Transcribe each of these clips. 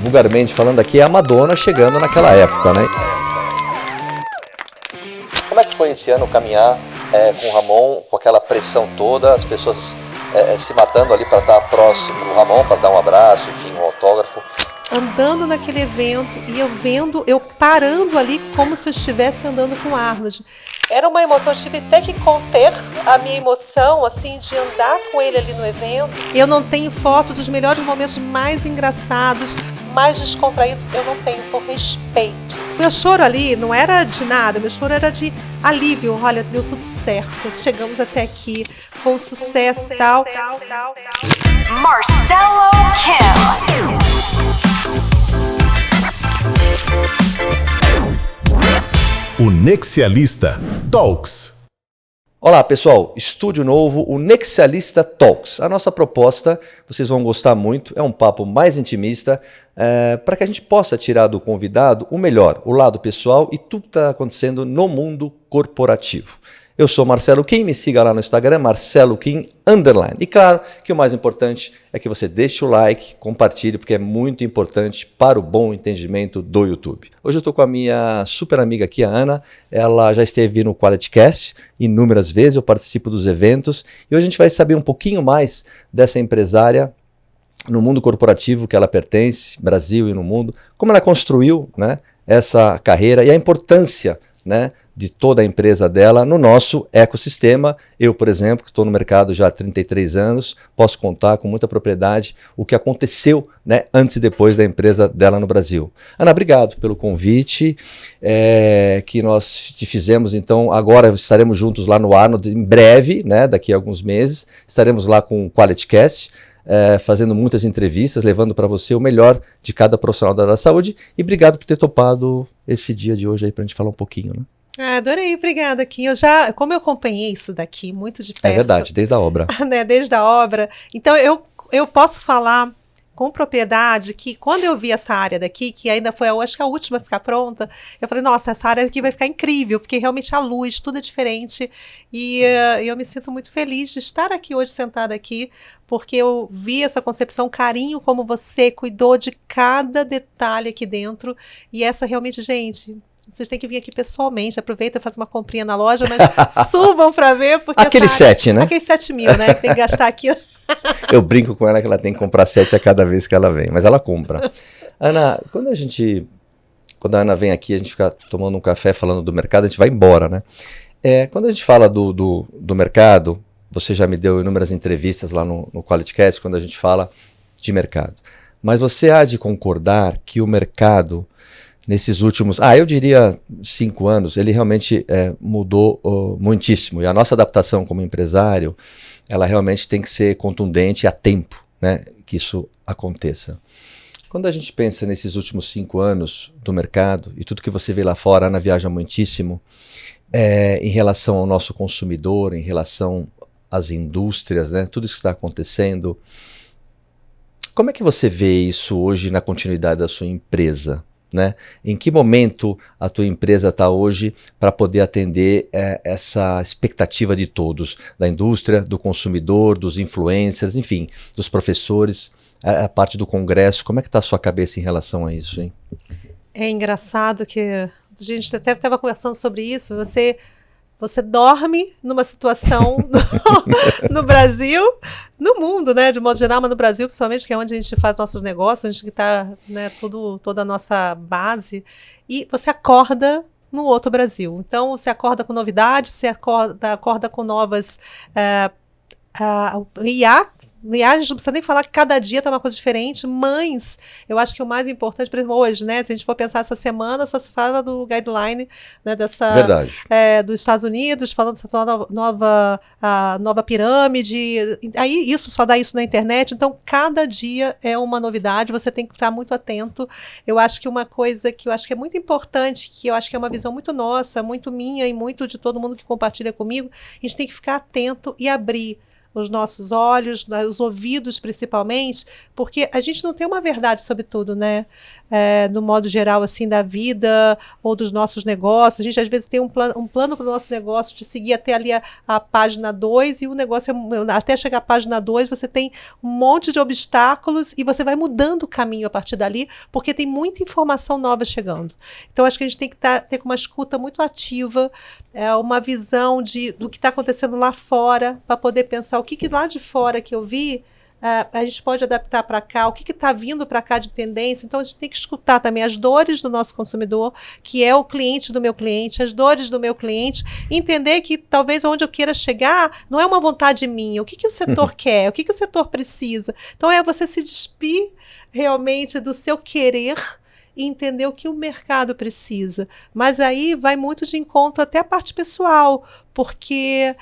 vulgarmente falando aqui, é a Madonna chegando naquela época, né? Como é que foi esse ano caminhar com o Ramon, com aquela pressão toda, as pessoas se matando ali para estar próximo do Ramon, para dar um abraço, enfim, um autógrafo? Andando naquele evento e eu parando ali como se eu estivesse andando com o Arnold. Era uma emoção, eu tive até que conter a minha emoção, assim, de andar com ele ali no evento. Eu não tenho foto dos melhores momentos mais engraçados, mais descontraídos, eu não tenho, por respeito. Meu choro ali não era de nada, meu choro era de alívio. Olha, deu tudo certo, chegamos até aqui, foi um sucesso e tal. Marcelo Kim. O Nexialista Talks. Olá pessoal, estúdio novo, o Nexialista Talks. A nossa proposta, vocês vão gostar muito, é um papo mais intimista, para que a gente possa tirar do convidado o melhor, o lado pessoal e tudo que está acontecendo no mundo corporativo. Eu sou Marcelo Kim, me siga lá no Instagram, Marcelo Kim _. E claro que o mais importante é que você deixe o like, compartilhe, porque é muito importante para o bom entendimento do YouTube. Hoje eu estou com a minha super amiga aqui, a Ana. Ela já esteve no QualityCast inúmeras vezes, eu participo dos eventos. E hoje a gente vai saber um pouquinho mais dessa empresária no mundo corporativo que ela pertence, Brasil e no mundo, como ela construiu, né, essa carreira e a importância, né, de toda a empresa dela no nosso ecossistema. Eu, por exemplo, que estou no mercado já há 33 anos, posso contar com muita propriedade o que aconteceu, né, antes e depois da empresa dela no Brasil. Ana, obrigado pelo convite que nós te fizemos. Então, agora estaremos juntos lá no Arnold em breve, né, daqui a alguns meses. Estaremos lá com o QualityCast, fazendo muitas entrevistas, levando para você o melhor de cada profissional da área da saúde. E obrigado por ter topado esse dia de hoje aí para a gente falar um pouquinho, né? Adorei, obrigada, Kim. Como eu acompanhei isso daqui muito de perto. É verdade, desde a obra. Né, desde a obra. Então, eu posso falar com propriedade que quando eu vi essa área daqui, que ainda foi, acho que a última a ficar pronta, eu falei, nossa, essa área aqui vai ficar incrível, porque realmente a luz, tudo é diferente. E eu me sinto muito feliz de estar aqui hoje, sentada aqui, porque eu vi essa concepção, carinho como você cuidou de cada detalhe aqui dentro. E essa realmente, gente... Vocês têm que vir aqui pessoalmente, aproveita e faz uma comprinha na loja, mas subam para ver. Porque aquele 7, né? Aquele 7 mil, né? Que tem que gastar aqui. Eu brinco com ela que ela tem que comprar 7 a cada vez que ela vem, mas ela compra. Ana, quando a Ana vem aqui, a gente fica tomando um café falando do mercado, a gente vai embora, né? Quando a gente fala do mercado, você já me deu inúmeras entrevistas lá no QualityCast, quando a gente fala de mercado. Mas você há de concordar que o mercado... Nesses últimos, eu diria 5 anos, ele realmente mudou muitíssimo. E a nossa adaptação como empresário, ela realmente tem que ser contundente a tempo, né, que isso aconteça. Quando a gente pensa nesses últimos 5 anos do mercado, e tudo que você vê lá fora, a Ana viaja muitíssimo, em relação ao nosso consumidor, em relação às indústrias, né, tudo isso que está acontecendo, como é que você vê isso hoje na continuidade da sua empresa? Né? Em que momento a tua empresa está hoje para poder atender essa expectativa de todos, da indústria, do consumidor, dos influencers, enfim, dos professores, a parte do congresso? Como é que está a sua cabeça em relação a isso, hein? É engraçado que a gente até estava conversando sobre isso, você dorme numa situação no Brasil, no mundo, né, de modo geral, mas no Brasil, principalmente, que é onde a gente faz nossos negócios, onde está, né, toda a nossa base, e você acorda no outro Brasil. Então, você acorda com novidades, você acorda com novas IA. A gente não precisa nem falar que cada dia está uma coisa diferente, mas eu acho que o mais importante, por exemplo, hoje, né? Se a gente for pensar essa semana, só se fala do guideline, né, dos Estados Unidos, falando dessa nova pirâmide. Aí isso só dá isso na internet, então cada dia é uma novidade, você tem que estar muito atento. Eu acho que uma coisa que eu acho que é muito importante, que eu acho que é uma visão muito nossa, muito minha e muito de todo mundo que compartilha comigo, a gente tem que ficar atento e abrir os nossos olhos, os ouvidos principalmente, porque a gente não tem uma verdade sobre tudo, né? No modo geral, assim, da vida ou dos nossos negócios. A gente, às vezes, tem um plano para o nosso negócio de seguir até ali a página 2 e o negócio, até chegar à página 2, você tem um monte de obstáculos e você vai mudando o caminho a partir dali, porque tem muita informação nova chegando. Então, acho que a gente tem que ter uma escuta muito ativa, uma visão do que está acontecendo lá fora, para poder pensar o que lá de fora que eu vi, a gente pode adaptar para cá, o que está vindo para cá de tendência. Então, a gente tem que escutar também as dores do nosso consumidor, que é o cliente do meu cliente, as dores do meu cliente, entender que talvez onde eu queira chegar não é uma vontade minha, o que o setor quer, o que o setor precisa. Então, é você se despir realmente do seu querer e entender o que o mercado precisa. Mas aí vai muito de encontro até a parte pessoal, porque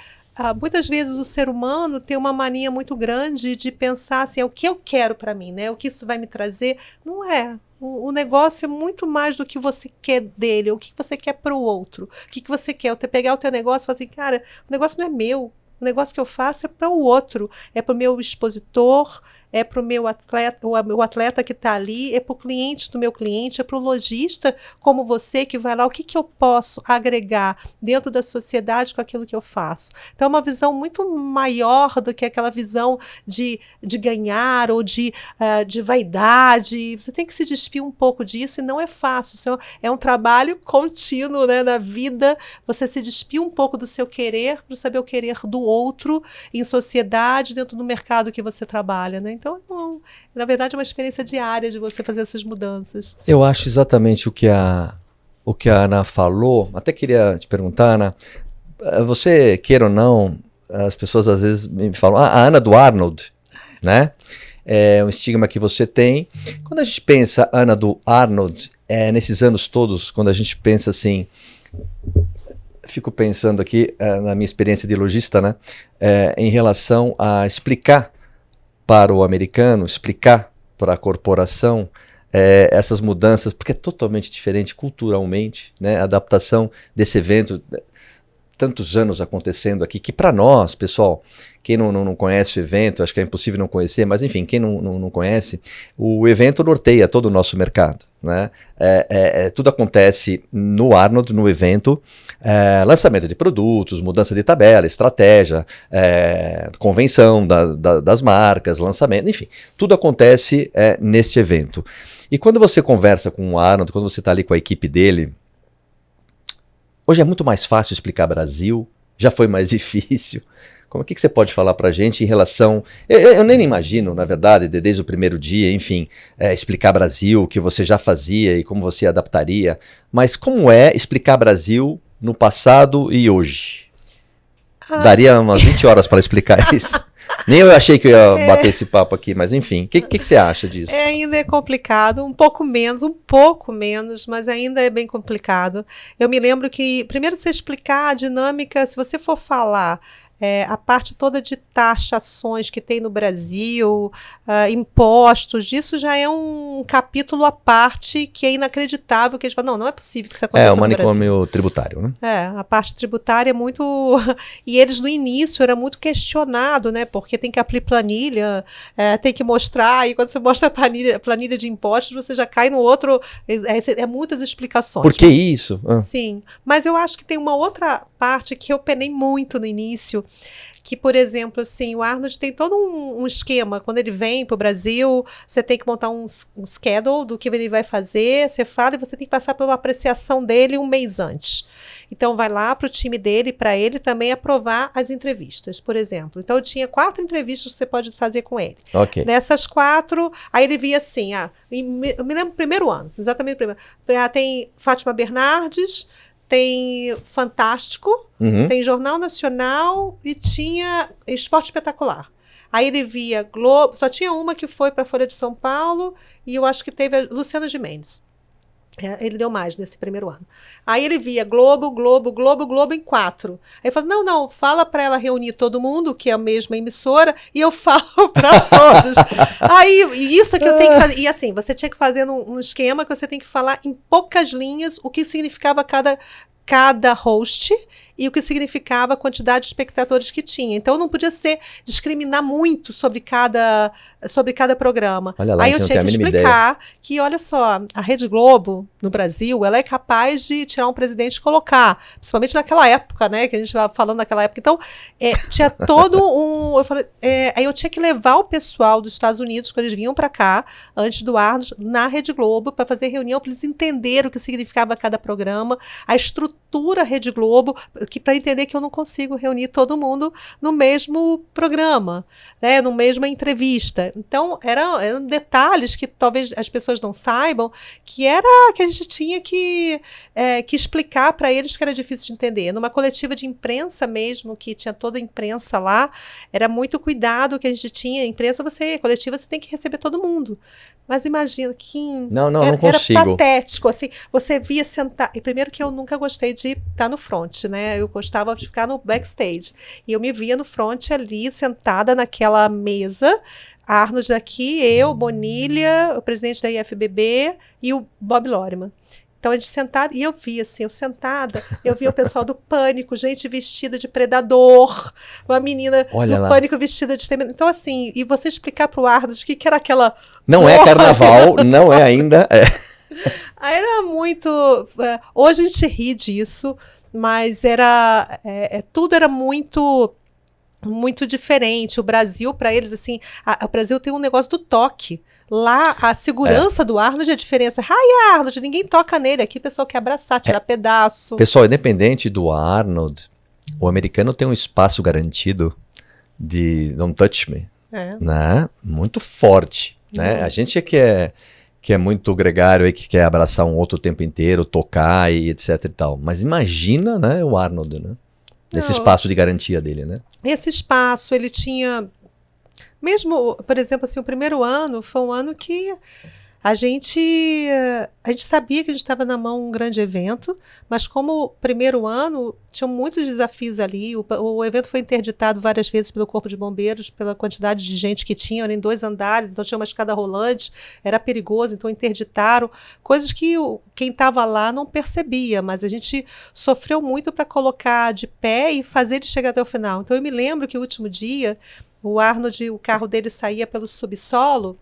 muitas vezes o ser humano tem uma mania muito grande de pensar assim, o que eu quero para mim, né? O que isso vai me trazer. Não é. O negócio é muito mais do que você quer dele, o que você quer para o outro. O que você quer? Você pegar o teu negócio e falar assim, cara, o negócio não é meu. O negócio que eu faço é para o outro. É para o meu expositor, é para o meu atleta, o atleta que está ali, é para o cliente do meu cliente, é para o lojista como você que vai lá, o que eu posso agregar dentro da sociedade com aquilo que eu faço. Então, é uma visão muito maior do que aquela visão de ganhar ou de vaidade. Você tem que se despir um pouco disso e não é fácil. Isso é um trabalho contínuo, né, na vida. Você se despir um pouco do seu querer para saber o querer do outro em sociedade, dentro do mercado que você trabalha, né? Então, na verdade, é uma experiência diária de você fazer essas mudanças. Eu acho exatamente o que a Ana falou. Até queria te perguntar, Ana, você, queira ou não, as pessoas às vezes me falam, a Ana do Arnold, né? É um estigma que você tem. Quando a gente pensa Ana do Arnold, nesses anos todos, quando a gente pensa assim, fico pensando aqui na minha experiência de lojista, né? Em relação a explicar para o americano, explicar para a corporação essas mudanças, porque é totalmente diferente culturalmente, né? A adaptação desse evento, tantos anos acontecendo aqui, que para nós, pessoal, quem não conhece o evento, acho que é impossível não conhecer, mas enfim, quem não conhece, o evento norteia todo o nosso mercado, né? Tudo acontece no Arnold, no evento, lançamento de produtos, mudança de tabela, estratégia, convenção das marcas, lançamento, enfim, tudo acontece neste evento. E quando você conversa com o Arnold, quando você está ali com a equipe dele, hoje é muito mais fácil explicar Brasil, já foi mais difícil. O que você pode falar para a gente em relação... Eu nem imagino, na verdade, desde o primeiro dia, enfim, explicar Brasil, o que você já fazia e como você adaptaria, mas como é explicar Brasil no passado e hoje? Daria umas 20 horas para explicar isso. Nem eu achei que eu ia bater esse papo aqui, mas enfim, o que você acha disso? Ainda é complicado, um pouco menos, mas ainda é bem complicado. Eu me lembro que, primeiro você explicar a dinâmica, se você for falar a parte toda de taxações que tem no Brasil, impostos, isso já é um capítulo à parte que é inacreditável, que a gente fala, não é possível que isso aconteça no Brasil. É o manicômio tributário, né? A parte tributária é muito... E eles, no início, era muito questionado, né? Porque tem que abrir planilha, tem que mostrar, e quando você mostra a planilha de impostos, você já cai no outro... muitas explicações. Por que isso? Sim, mas eu acho que tem uma outra parte que eu penei muito no início, que, por exemplo, assim, o Arnold tem todo um esquema. Quando ele vem para o Brasil, você tem que montar um schedule do que ele vai fazer, você fala e você tem que passar pela apreciação dele um mês antes. Então, vai lá para o time dele, para ele também aprovar as entrevistas, por exemplo. Então, eu tinha 4 entrevistas que você pode fazer com ele. Okay. Nessas 4, aí ele via assim, eu me lembro do primeiro ano, exatamente o primeiro. Tem Fátima Bernardes, tem Fantástico, tem Jornal Nacional e tinha Esporte Espetacular. Aí ele via Globo, só tinha uma que foi para a Folha de São Paulo e eu acho que teve a Luciana Gimenez. Ele deu mais nesse primeiro ano. Aí ele via Globo em 4. Aí eu falei, não, fala para ela reunir todo mundo, que é a mesma emissora, e eu falo para todos. Aí, isso que eu tenho que fazer. E assim, você tinha que fazer um esquema que você tem que falar em poucas linhas o que significava cada host e o que significava a quantidade de espectadores que tinha. Então não podia discriminar muito sobre cada programa. Olha lá, Aí a eu gente tinha não que tem a mínima explicar que, olha só, a Rede Globo, no Brasil, ela é capaz de tirar um presidente e colocar, principalmente naquela época, né, que a gente estava falando naquela época. Então, tinha todo eu falei, aí eu tinha que levar o pessoal dos Estados Unidos, quando eles vinham para cá, antes do Arnold, na Rede Globo, para fazer reunião, para eles entenderem o que significava cada programa, a estrutura Rede Globo, para entender que eu não consigo reunir todo mundo no mesmo programa, né, no mesma entrevista. Então, eram detalhes que talvez as pessoas não saibam, que a gente tinha que explicar para eles, que era difícil de entender. Numa coletiva de imprensa mesmo, que tinha toda a imprensa lá, era muito cuidado que a gente tinha. Coletiva, você tem que receber todo mundo. Mas imagina que não consigo. Era patético, assim, você via sentar, e primeiro que eu nunca gostei de estar no front, né, eu gostava de ficar no backstage, e eu me via no front ali, sentada naquela mesa, Arnold daqui, eu, Bonilha, o presidente da IFBB e o Bob Loreman. Então, a gente sentada, e eu via assim, eu via o pessoal do Pânico, gente vestida de predador, uma menina do Pânico vestida de... Então, assim, e você explicar pro Arnold o que era aquela... Não é carnaval, não é ainda. Aí era muito... hoje a gente ri disso, mas tudo era muito diferente. O Brasil, para eles, assim, o Brasil tem um negócio do toque. Lá, a segurança do Arnold é a diferença. Ai, Arnold, ninguém toca nele. Aqui o pessoal quer abraçar, tirar pedaço. Pessoal, independente do Arnold, o americano tem um espaço garantido de don't touch me, né? Muito forte, né? A gente que é muito gregário e que quer abraçar um outro o tempo inteiro, tocar e etc e tal. Mas imagina, né, o Arnold, né? Esse espaço de garantia dele, né? Esse espaço, ele tinha... Mesmo, por exemplo, assim, o primeiro ano foi um ano que a gente sabia que a gente estava na mão um grande evento, mas como primeiro ano, tinham muitos desafios ali. O evento foi interditado várias vezes pelo Corpo de Bombeiros, pela quantidade de gente que tinha, em 2 andares, então tinha uma escada rolante, era perigoso, então interditaram. Coisas que quem estava lá não percebia, mas a gente sofreu muito para colocar de pé e fazer ele chegar até o final. Então eu me lembro que o último dia, o Arnold, o carro dele saía pelo subsolo,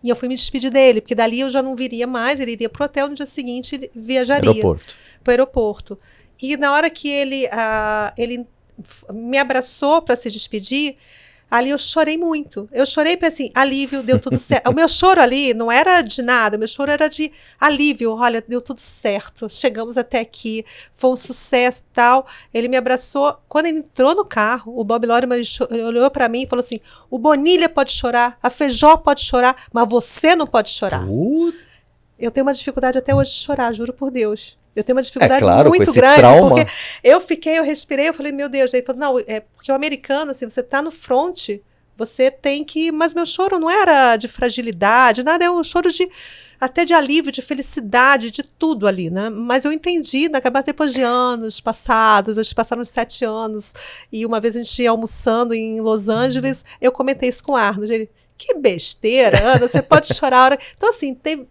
e eu fui me despedir dele, porque dali eu já não viria mais, ele iria para o hotel, no dia seguinte ele viajaria para o aeroporto. E na hora que ele me abraçou para se despedir, ali eu chorei muito. Eu chorei para assim, alívio, deu tudo certo. O meu choro ali não era de nada, o meu choro era de alívio. Olha, deu tudo certo, chegamos até aqui, foi um sucesso e tal. Ele me abraçou. Quando ele entrou no carro, o Bob Loreman olhou para mim e falou assim: o Bonilha pode chorar, a Feijó pode chorar, mas você não pode chorar. Eu tenho uma dificuldade até hoje de chorar, juro por Deus. Eu tenho uma dificuldade muito grande, trauma. Porque eu respirei, eu falei, meu Deus, aí ele falou, não, porque o americano, assim, você tá no front, você tem que... Mas meu choro não era de fragilidade, nada, é um choro até de alívio, de felicidade, de tudo ali, né? Mas eu entendi, depois de anos passados, acho que passaram uns 7 anos, e uma vez a gente ia almoçando em Los Angeles, eu comentei isso com o Arnold, ele... Que besteira, Ana, você pode chorar. Então, assim, tem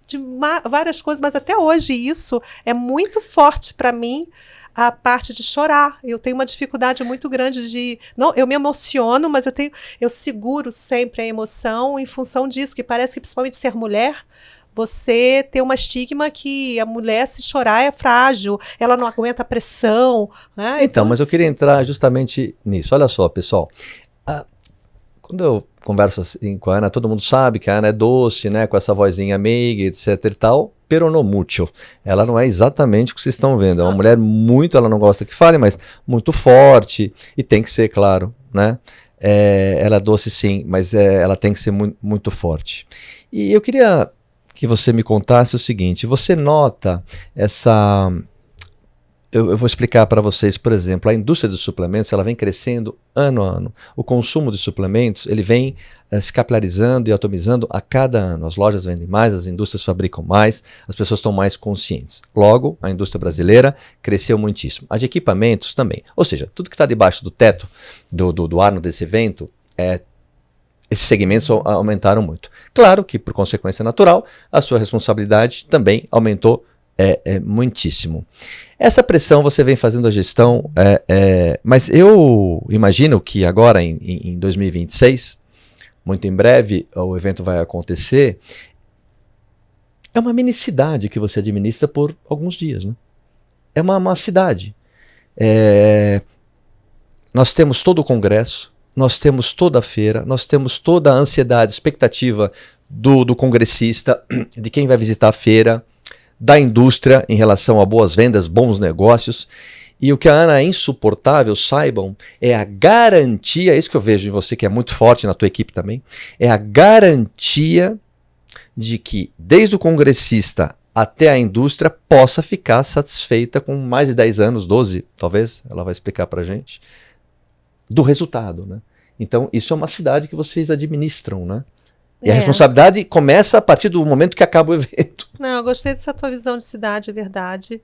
várias coisas, mas até hoje isso é muito forte para mim, a parte de chorar. Eu tenho uma dificuldade muito grande de... Não, eu me emociono, mas eu seguro sempre a emoção em função disso, que parece que, principalmente ser mulher, você tem uma estigma que a mulher, se chorar, é frágil, ela não aguenta a pressão. Né? Então, mas eu queria entrar justamente nisso. Olha só, pessoal. Quando eu converso assim com a Ana, todo mundo sabe que a Ana é doce, né, com essa vozinha meiga, etc e tal, pero no mucho. Ela não é exatamente o que vocês estão vendo. É uma mulher muito, ela não gosta que fale, mas muito forte, e tem que ser, claro, né? Ela é doce sim, mas ela tem que ser muito forte. E eu queria que você me contasse o seguinte, você nota essa... Eu vou explicar para vocês, por exemplo, a indústria dos suplementos, ela vem crescendo ano a ano. O consumo de suplementos, ele vem se capilarizando e atomizando a cada ano. As lojas vendem mais, as indústrias fabricam mais, as pessoas estão mais conscientes. Logo, a indústria brasileira cresceu muitíssimo. A de equipamentos também. Ou seja, tudo que está debaixo do teto do Arnold desse evento, esses segmentos aumentaram muito. Claro que, por consequência natural, a sua responsabilidade também aumentou É muitíssimo. Essa pressão você vem fazendo a gestão, mas eu imagino que agora em 2026, muito em breve, o evento vai acontecer. É uma mini cidade que você administra por alguns dias, né? É uma cidade. Nós temos todo o congresso, nós temos toda a feira, nós temos toda a ansiedade, expectativa do congressista, de quem vai visitar a feira, da indústria em relação a boas vendas, bons negócios. E o que a Ana é insuportável, saibam, é a garantia, isso que eu vejo em você que é muito forte na tua equipe também, é a garantia de que desde o congressista até a indústria possa ficar satisfeita com mais de 10 anos, 12 talvez, ela vai explicar pra gente, do resultado, né? Então isso é uma cidade que vocês administram, né? E a responsabilidade começa a partir do momento que acaba o evento. Não, eu gostei dessa tua visão de cidade, é verdade.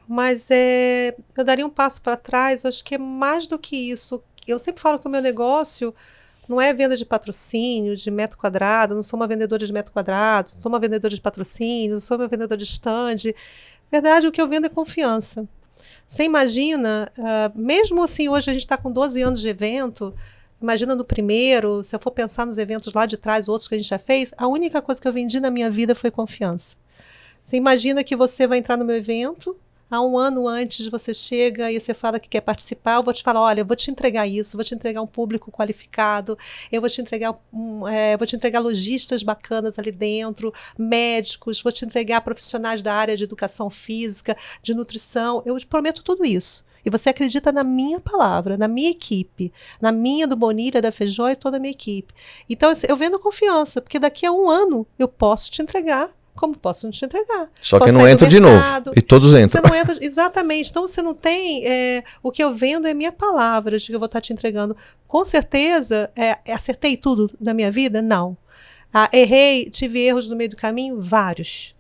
Mas eu daria um passo para trás, eu acho que é mais do que isso. Eu sempre falo que o meu negócio não é venda de patrocínio, de metro quadrado, não sou uma vendedora de metro quadrado, não sou uma vendedora de patrocínio, não sou uma vendedora de stand. Na verdade, o que eu vendo é confiança. Você imagina, mesmo assim, hoje a gente está com 12 anos de evento, imagina no primeiro, se eu for pensar nos eventos lá de trás, outros que a gente já fez, a única coisa que eu vendi na minha vida foi confiança. Você imagina que você vai entrar no meu evento, há um ano antes você chega e você fala que quer participar, eu vou te falar, olha, eu vou te entregar isso, vou te entregar um público qualificado, eu vou te entregar lojistas bacanas ali dentro, médicos, vou te entregar profissionais da área de educação física, de nutrição, eu te prometo tudo isso. E você acredita na minha palavra, na minha equipe, na minha, do Bonilha, da Feijó e toda a minha equipe. Então eu vendo confiança, porque daqui a um ano eu posso te entregar, como posso não te entregar. Só que posso não entra de novo. E todos entram. Você não entra, exatamente. Então você não tem. O que eu vendo é minha palavra de que eu vou estar te entregando. Com certeza, acertei tudo na minha vida? Não. Errei, tive erros no meio do caminho? Vários.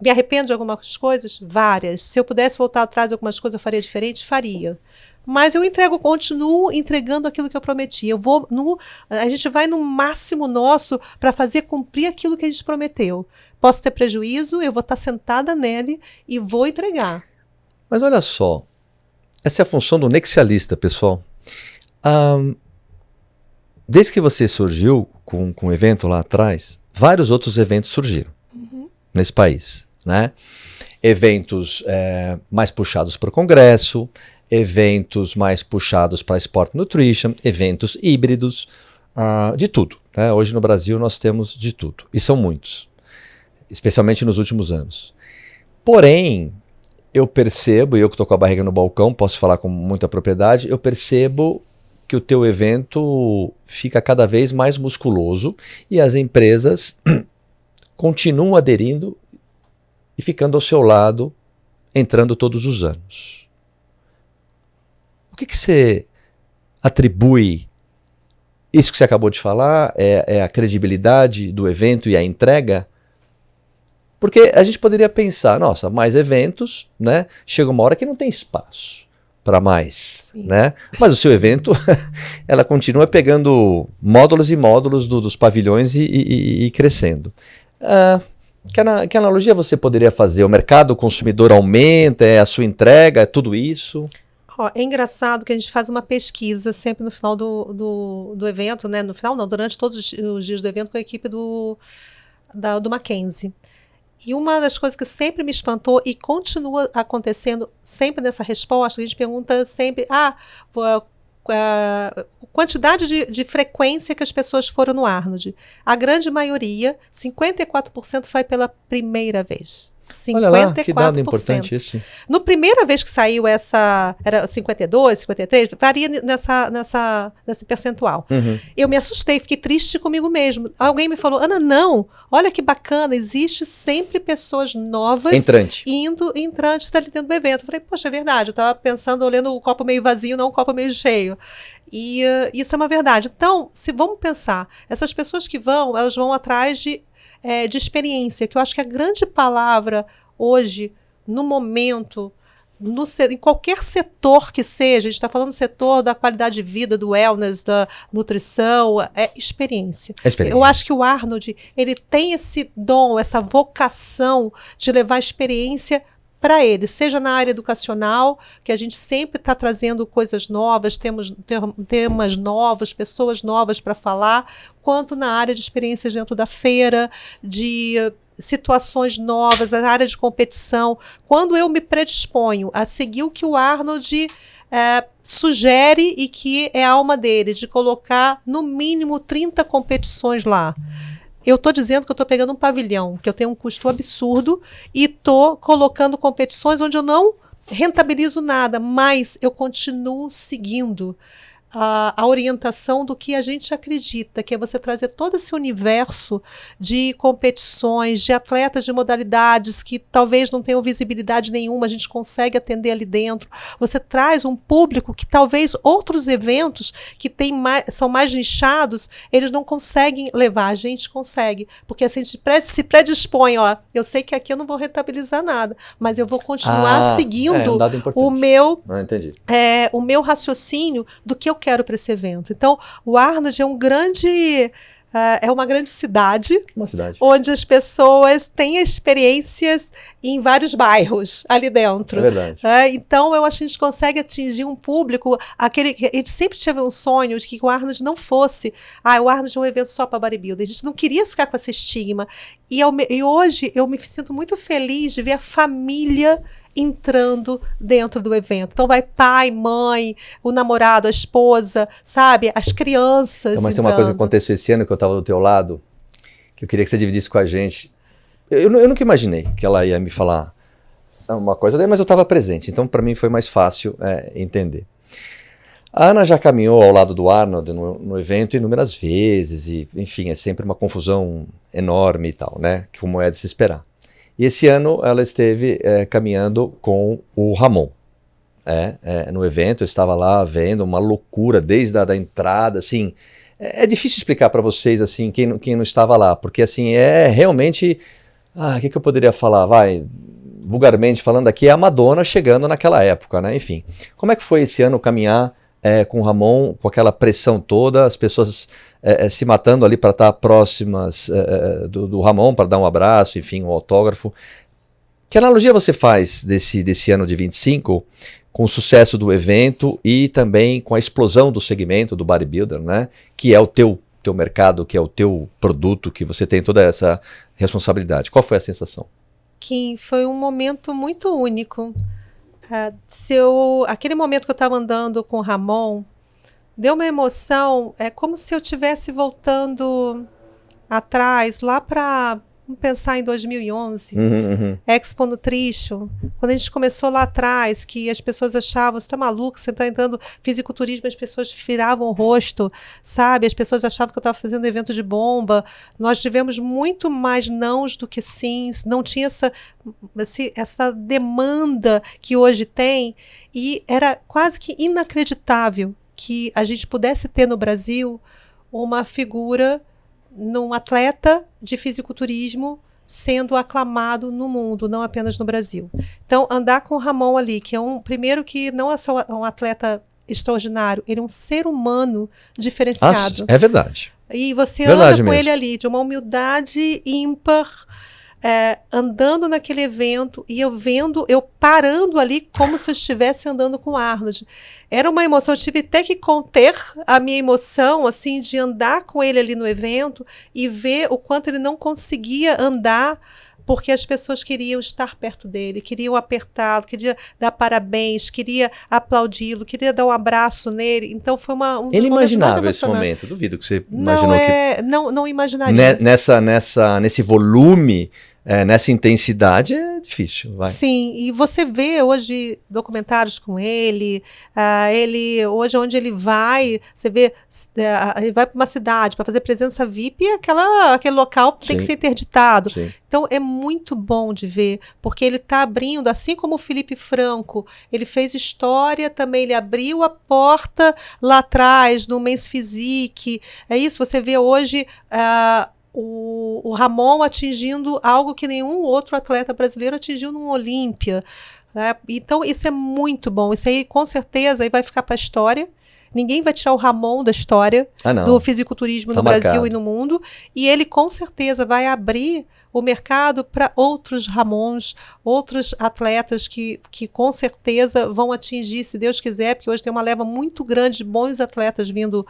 Me arrependo de algumas coisas? Várias. Se eu pudesse voltar atrás de algumas coisas, eu faria diferente? Faria. Mas eu continuo entregando aquilo que eu prometi. A gente vai no máximo nosso para fazer cumprir aquilo que a gente prometeu. Posso ter prejuízo, eu vou estar sentada nele e vou entregar. Mas olha só, essa é a função do nexialista, pessoal. Desde que você surgiu com o evento lá atrás, vários outros eventos surgiram nesse país, né? Eventos mais puxados para o congresso, eventos mais puxados para Sport Nutrition, eventos híbridos, de tudo, né? Hoje no Brasil nós temos de tudo, e são muitos, especialmente nos últimos anos. Porém, eu percebo, e eu que estou com a barriga no balcão, posso falar com muita propriedade, eu percebo que o teu evento fica cada vez mais musculoso e as empresas continuam aderindo e ficando ao seu lado, entrando todos os anos. O que você atribui? Isso que você acabou de falar é a credibilidade do evento e a entrega? Porque a gente poderia pensar, nossa, mais eventos, né? Chega uma hora que não tem espaço para mais, né? Mas o seu evento, ela continua pegando módulos e módulos dos pavilhões e crescendo. Que analogia você poderia fazer? O mercado, o consumidor aumenta, é a sua entrega, é tudo isso? É engraçado que a gente faz uma pesquisa sempre no final do evento, né? No final não, durante todos os dias do evento com a equipe do Mackenzie. E uma das coisas que sempre me espantou e continua acontecendo sempre nessa resposta, a gente pergunta sempre, quantidade de frequência que as pessoas foram no Arnold. A grande maioria, 54%, vai pela primeira vez. 54%. Olha lá, que dado importante esse. No primeira vez que saiu essa, era 52, 53, varia nesse percentual. Eu me assustei, fiquei triste comigo mesmo. Alguém me falou, Ana, não, olha que bacana, existe sempre pessoas novas entrantes ali dentro do evento. Eu falei, poxa, é verdade, eu estava pensando, olhando o copo meio vazio, não o copo meio cheio. E isso é uma verdade. Então, se vamos pensar, essas pessoas que vão, elas vão atrás de experiência, que eu acho que a grande palavra hoje, no momento, em qualquer setor que seja, a gente está falando do setor da qualidade de vida, do wellness, da nutrição, é experiência. Eu acho que o Arnold, ele tem esse dom, essa vocação de levar experiência para ele, seja na área educacional, que a gente sempre está trazendo coisas novas, temos temas novos, pessoas novas para falar, quanto na área de experiências dentro da feira, de situações novas, a área de competição. Quando eu me predisponho a seguir o que o Arnold sugere e que é a alma dele, de colocar no mínimo 30 competições lá. Eu estou dizendo que eu estou pegando um pavilhão, que eu tenho um custo absurdo e estou colocando competições onde eu não rentabilizo nada, mas eu continuo seguindo a orientação do que a gente acredita, que é você trazer todo esse universo de competições, de atletas de modalidades que talvez não tenham visibilidade nenhuma, a gente consegue atender ali dentro. Você traz um público que talvez outros eventos que são mais nichados, eles não conseguem levar, a gente consegue, porque assim, a gente se predispõe, ó, eu sei que aqui eu não vou rentabilizar nada, mas eu vou continuar seguindo o meu raciocínio do que eu quero para esse evento. Então, o Arnold é uma grande cidade, onde as pessoas têm experiências em vários bairros ali dentro. É verdade. Então, eu acho que a gente consegue atingir um público, a gente sempre teve um sonho de que o Arnold não fosse, o Arnold é um evento só para bodybuilder. A gente não queria ficar com esse estigma. E hoje eu me sinto muito feliz de ver a família entrando dentro do evento. Então vai pai, mãe, o namorado, a esposa, sabe? As crianças. Então, mas tem uma coisa que aconteceu esse ano que eu estava do teu lado, que eu queria que você dividisse com a gente. Eu nunca imaginei que ela ia me falar uma coisa dela, mas eu estava presente, então para mim foi mais fácil entender. A Ana já caminhou ao lado do Arnold no evento inúmeras vezes, e enfim, é sempre uma confusão enorme e tal, né? Como é de se esperar. E esse ano ela esteve caminhando com o Ramon. No evento, eu estava lá vendo uma loucura desde a entrada, assim. É difícil explicar para vocês, assim, quem não estava lá, porque assim, é realmente... o que eu poderia falar? Vulgarmente falando aqui, é a Madonna chegando naquela época, né? Enfim, como é que foi esse ano caminhar com o Ramon, com aquela pressão toda, as pessoas se matando ali para estar próximas do Ramon, para dar um abraço, enfim, um autógrafo. Que analogia você faz desse ano de 25 com o sucesso do evento e também com a explosão do segmento do bodybuilder, né? Que é o teu mercado, que é o teu produto, que você tem toda essa responsabilidade. Qual foi a sensação? Kim, foi um momento muito único. Aquele momento que eu estava andando com o Ramon, deu uma emoção, é como se eu estivesse voltando atrás, lá para, vamos pensar em 2011, Expo Nutrition, quando a gente começou lá atrás, que as pessoas achavam, você está maluco, você está entrando fisiculturismo, as pessoas viravam o rosto, sabe? As pessoas achavam que eu estava fazendo evento de bomba. Nós tivemos muito mais nãos do que sims, não tinha essa demanda que hoje tem, e era quase que inacreditável que a gente pudesse ter no Brasil uma figura, num atleta de fisiculturismo sendo aclamado no mundo, não apenas no Brasil. Então, andar com o Ramon ali, que é primeiro que não é só um atleta extraordinário, ele é um ser humano diferenciado. É verdade. E você verdade anda com mesmo. ele ali, de uma humildade ímpar, andando naquele evento, e eu parando ali como se eu estivesse andando com o Arnold. Era uma emoção, eu tive até que conter a minha emoção, assim, de andar com ele ali no evento e ver o quanto ele não conseguia andar, porque as pessoas queriam estar perto dele, queriam apertá-lo, queriam dar parabéns, queria aplaudi-lo, queria dar um abraço nele. Então foi um dos momentos mais inimaginável esse emocionantes. momento, duvido que você imaginou que... Não imaginaria. Nesse volume, nessa intensidade, é difícil. Vai. Sim, e você vê hoje documentários com ele, hoje onde ele vai, você vê, ele vai para uma cidade para fazer presença VIP, e aquele local tem que ser interditado. Sim. Então é muito bom de ver, porque ele está abrindo, assim como o Felipe Franco, ele fez história também, ele abriu a porta lá atrás no Men's Physique. É isso, você vê hoje o Ramon atingindo algo que nenhum outro atleta brasileiro atingiu no Olímpia. né? Então, isso é muito bom. Isso aí, com certeza, aí vai ficar para a história. Ninguém vai tirar o Ramon da história do fisiculturismo no Brasil e no mundo. E ele, com certeza, vai abrir o mercado para outros Ramons, outros atletas que com certeza vão atingir, se Deus quiser, porque hoje tem uma leva muito grande de bons atletas vindo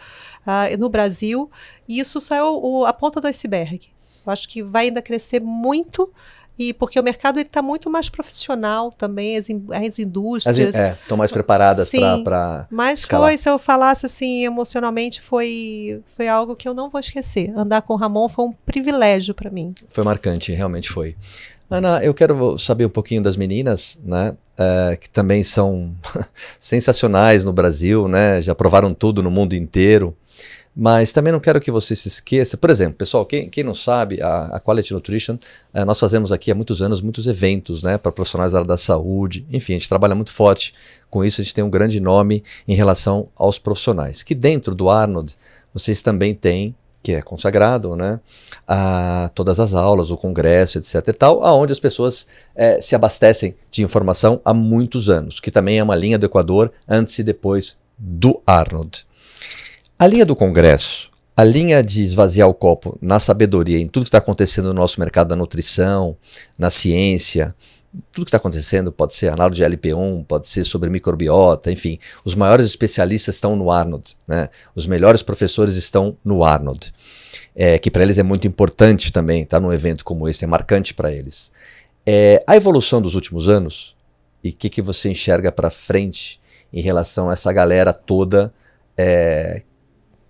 no Brasil. E isso só é a ponta do iceberg. Eu acho que vai ainda crescer muito. E porque o mercado está muito mais profissional também, as indústrias. Estão mais preparadas para Mas escalar. se eu falasse assim, emocionalmente, foi algo que eu não vou esquecer. Andar com o Ramon foi um privilégio para mim. Foi marcante, realmente foi. Ana, eu quero saber um pouquinho das meninas, né? Que também são sensacionais no Brasil, né? Já provaram tudo no mundo inteiro. Mas também não quero que você se esqueça. Por exemplo, pessoal, quem não sabe, a Quality Nutrition, nós fazemos aqui há muitos anos muitos eventos, né, para profissionais da área da saúde. Enfim, a gente trabalha muito forte com isso, a gente tem um grande nome em relação aos profissionais. Que dentro do Arnold, vocês também têm, que é consagrado, né, todas as aulas, o congresso, etc e tal, onde as pessoas se abastecem de informação há muitos anos, que também é uma linha do Equador antes e depois do Arnold. A linha do Congresso, a linha de esvaziar o copo na sabedoria, em tudo que está acontecendo no nosso mercado da nutrição, na ciência, tudo que está acontecendo, pode ser análogo de LP1, pode ser sobre microbiota, enfim, os maiores especialistas estão no Arnold, né? Os melhores professores estão no Arnold, que para eles é muito importante também, estar num evento como esse, é marcante para eles. A evolução dos últimos anos, e o que você enxerga para frente em relação a essa galera toda,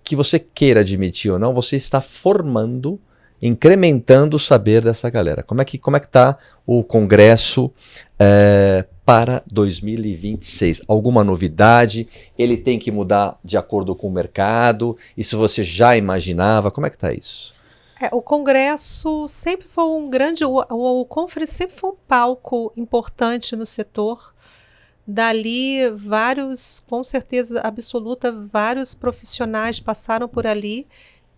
que você queira admitir ou não, você está formando, incrementando o saber dessa galera. Como é que está o congresso para 2026? Alguma novidade? Ele tem que mudar de acordo com o mercado? Isso você já imaginava? Como é que está isso? O congresso sempre foi um grande... O conference sempre foi um palco importante no setor. Dali, com certeza absoluta, vários profissionais passaram por ali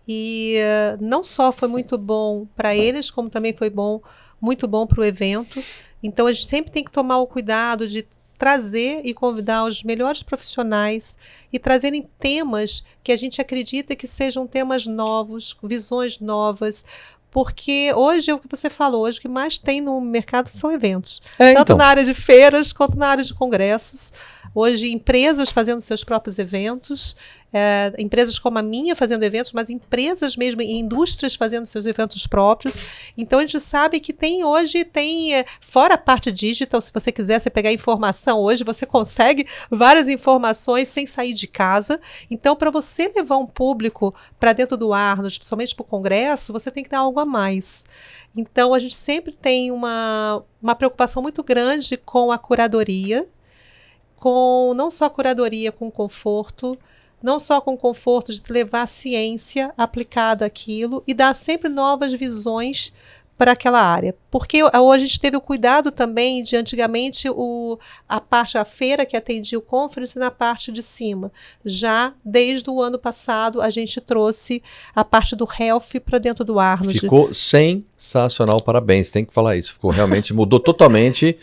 e não só foi muito bom para eles, como também foi muito bom para o evento. Então, a gente sempre tem que tomar o cuidado de trazer e convidar os melhores profissionais e trazerem temas que a gente acredita que sejam temas novos, visões novas. Porque hoje, é o que você falou, hoje o que mais tem no mercado são eventos. Tanto na área de feiras, quanto na área de congressos. Hoje, empresas fazendo seus próprios eventos, empresas como a minha fazendo eventos, mas empresas mesmo, indústrias fazendo seus eventos próprios. Então, a gente sabe que hoje, fora a parte digital, se você quiser você pegar informação hoje, você consegue várias informações sem sair de casa. Então, para você levar um público para dentro do Arnold, principalmente para o congresso, você tem que dar algo a mais. Então, a gente sempre tem uma preocupação muito grande com a curadoria, não só a curadoria com conforto, não só com conforto de levar a ciência aplicada àquilo e dar sempre novas visões para aquela área. Porque hoje a gente teve o cuidado também de, antigamente, a feira que atendia o conference na parte de cima. Já desde o ano passado, a gente trouxe a parte do health para dentro do Arnold. Ficou sensacional, parabéns, tem que falar isso. Ficou realmente, mudou totalmente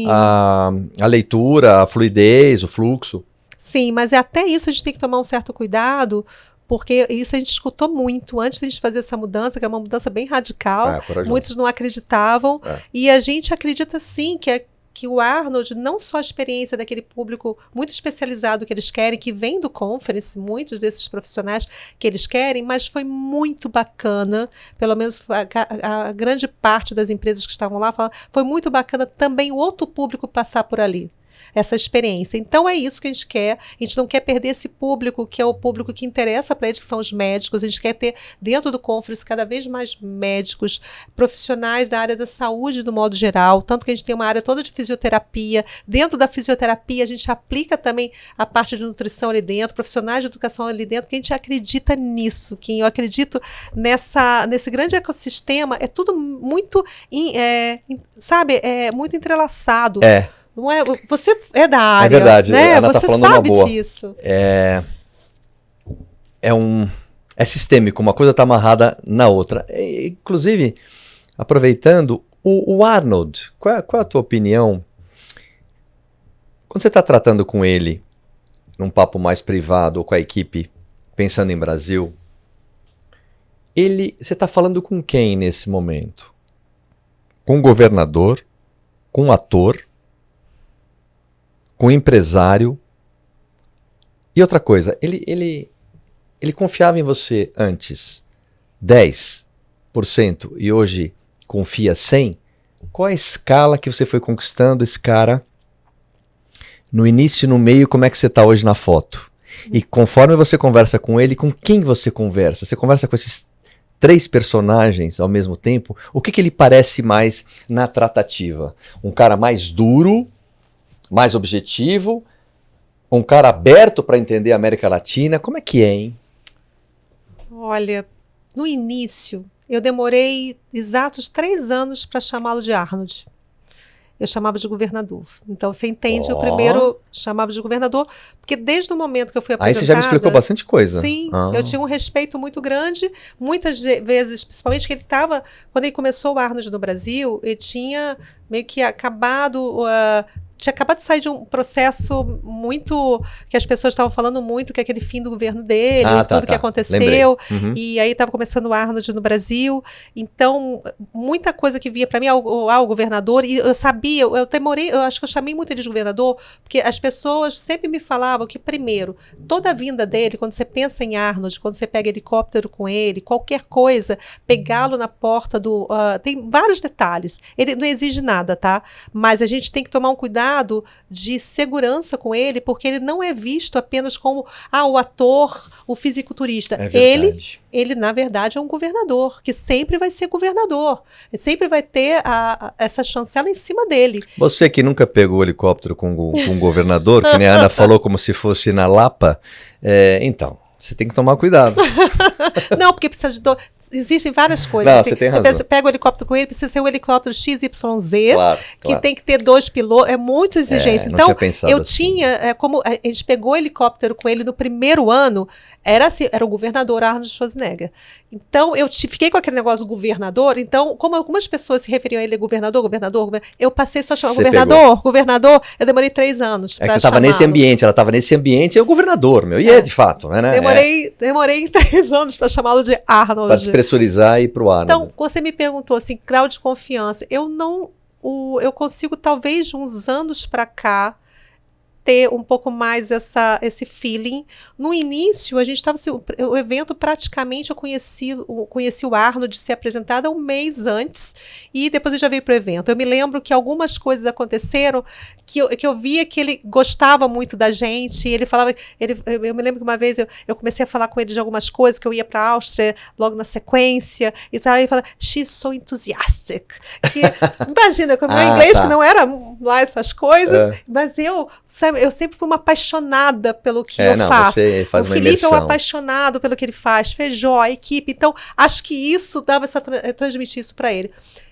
a leitura, a fluidez, o fluxo. Sim, mas até isso a gente tem que tomar um certo cuidado, porque isso a gente escutou muito antes de a gente fazer essa mudança, que é uma mudança bem radical. Muitos não acreditavam. E a gente acredita sim que o Arnold, não só a experiência daquele público muito especializado que eles querem, que vem do conference, muitos desses profissionais que eles querem, mas foi muito bacana, pelo menos a grande parte das empresas que estavam lá, foi muito bacana também o outro público passar por ali. Essa experiência. Então é isso que a gente quer. A gente não quer perder esse público, que é o público que interessa para eles, que são os médicos. A gente quer ter dentro do conference cada vez mais médicos, profissionais da área da saúde do modo geral, tanto que a gente tem uma área toda de fisioterapia. Dentro da fisioterapia a gente aplica também a parte de nutrição ali dentro, profissionais de educação ali dentro, que a gente acredita nisso, que eu acredito nesse grande ecossistema. É tudo muito muito entrelaçado. Não é? Você é da área. É verdade, né? Ana Você tá falando sabe uma boa. disso. É sistêmico, uma coisa está amarrada na outra. Inclusive, aproveitando, o Arnold, qual é a tua opinião Quando você está tratando com ele, num papo mais privado ou com a equipe, pensando em Brasil, você está falando com quem nesse momento? Com o governador? Com o ator? Com o empresário? E outra coisa, ele confiava em você antes 10% e hoje confia 100%? Qual a escala que você foi conquistando esse cara no início e no meio? Como é que você está hoje na foto? E conforme você conversa com ele, com quem você conversa? Você conversa com esses 3 personagens ao mesmo tempo? O que ele parece mais na tratativa? Um cara mais duro, mais objetivo? Um cara aberto para entender a América Latina? Como é que é, hein? Olha, no início, eu demorei exatos 3 anos para chamá-lo de Arnold. Eu chamava de governador. Então, você entende, eu primeiro chamava de governador, porque desde o momento que eu fui apresentada... Aí você já me explicou bastante coisa. Sim, eu tinha um respeito muito grande. Muitas vezes, principalmente que ele estava... Quando ele começou o Arnold no Brasil, ele tinha meio que acabado... tinha acabado de sair de um processo muito... que as pessoas estavam falando muito, que é aquele fim do governo dele, tudo que aconteceu. E aí estava começando o Arnold no Brasil. Então, muita coisa que vinha para mim, o governador, e eu sabia, eu demorei, eu acho que eu chamei muito ele de governador, porque as pessoas sempre me falavam que, primeiro, toda a vinda dele, quando você pensa em Arnold, quando você pega helicóptero com ele, qualquer coisa, pegá-lo na porta do... tem vários detalhes. Ele não exige nada, tá? Mas a gente tem que tomar um cuidado de segurança com ele, porque ele não é visto apenas como o ator, o fisiculturista. Ele, na verdade, é um governador, que sempre vai ser governador. Ele sempre vai ter essa chancela em cima dele. Você que nunca pegou o helicóptero com um governador, que nem a Ana falou como se fosse na Lapa, então, você tem que tomar cuidado. Não, porque precisa de... Existem várias coisas. Não, assim, você tem razão. Você pega o helicóptero com ele, precisa ser um helicóptero XYZ, que claro. tem que ter 2 pilotos, é muito exigência. Não então, tinha pensado eu assim. tinha, como a gente pegou o helicóptero com ele no primeiro ano, era o governador Arnold Schwarzenegger. Então, eu fiquei com aquele negócio do governador, então, como algumas pessoas se referiam a ele governador, eu passei só a chamar governador, eu demorei 3 anos É que você estava nesse ambiente, ela estava nesse ambiente, é o governador, meu, e é de fato, né? Demorei 3 anos para chamá-lo de Arnold. Para despressurizar e ir pro Arnold. Então, você me perguntou assim, grau de confiança, eu consigo talvez de uns anos para cá ter um pouco mais esse feeling. No início, a gente estava assim, o evento praticamente eu conheci o Arnold ser apresentado um mês antes e depois ele já veio para o evento. Eu me lembro que algumas coisas aconteceram que eu via que ele gostava muito da gente, ele falava, eu me lembro que uma vez eu comecei a falar com ele de algumas coisas, que eu ia para a Áustria logo na sequência, e ele fala, she's so enthusiastic. Que, imagina, com o meu inglês, que não era lá essas coisas, mas eu sempre fui uma apaixonada pelo que eu faço. O Felipe é um apaixonado pelo que ele faz, Feijó, a equipe, então acho que isso dava transmitir isso para ele.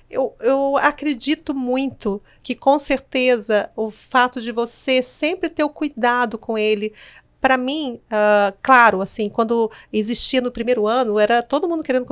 Eu acredito muito que, com certeza, o fato de você sempre ter o cuidado com ele, para mim, claro, assim, quando existia no primeiro ano, era todo mundo querendo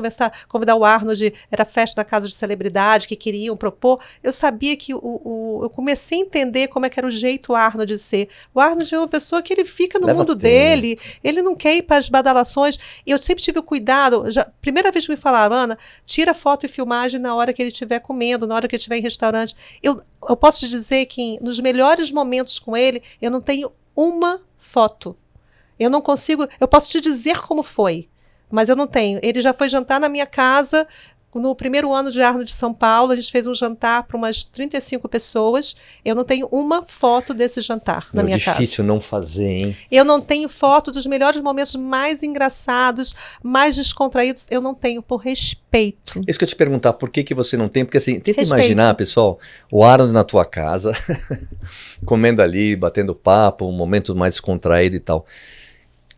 convidar o Arnold, era festa da casa de celebridade, que queriam propor, eu sabia que eu comecei a entender como é que era o jeito Arnold de ser. O Arnold é uma pessoa que ele fica no mundo dele, ele não quer ir para as badalações, eu sempre tive o cuidado, primeira vez que me falaram, Ana, tira foto e filmagem na hora que ele estiver comendo, na hora que ele estiver em restaurante. Eu posso te dizer que nos melhores momentos com ele, eu não tenho uma foto. Eu não consigo, eu posso te dizer como foi, mas eu não tenho. Ele já foi jantar na minha casa no primeiro ano de Arnold de São Paulo, a gente fez um jantar para umas 35 pessoas, eu não tenho uma foto desse jantar na minha casa. Difícil não fazer, hein? Eu não tenho foto dos melhores momentos mais engraçados, mais descontraídos, eu não tenho, por respeito. Isso que eu te perguntar, por que você não tem? Porque assim, tenta imaginar, pessoal, o Arnold na tua casa, comendo ali, batendo papo, um momento mais descontraído e tal.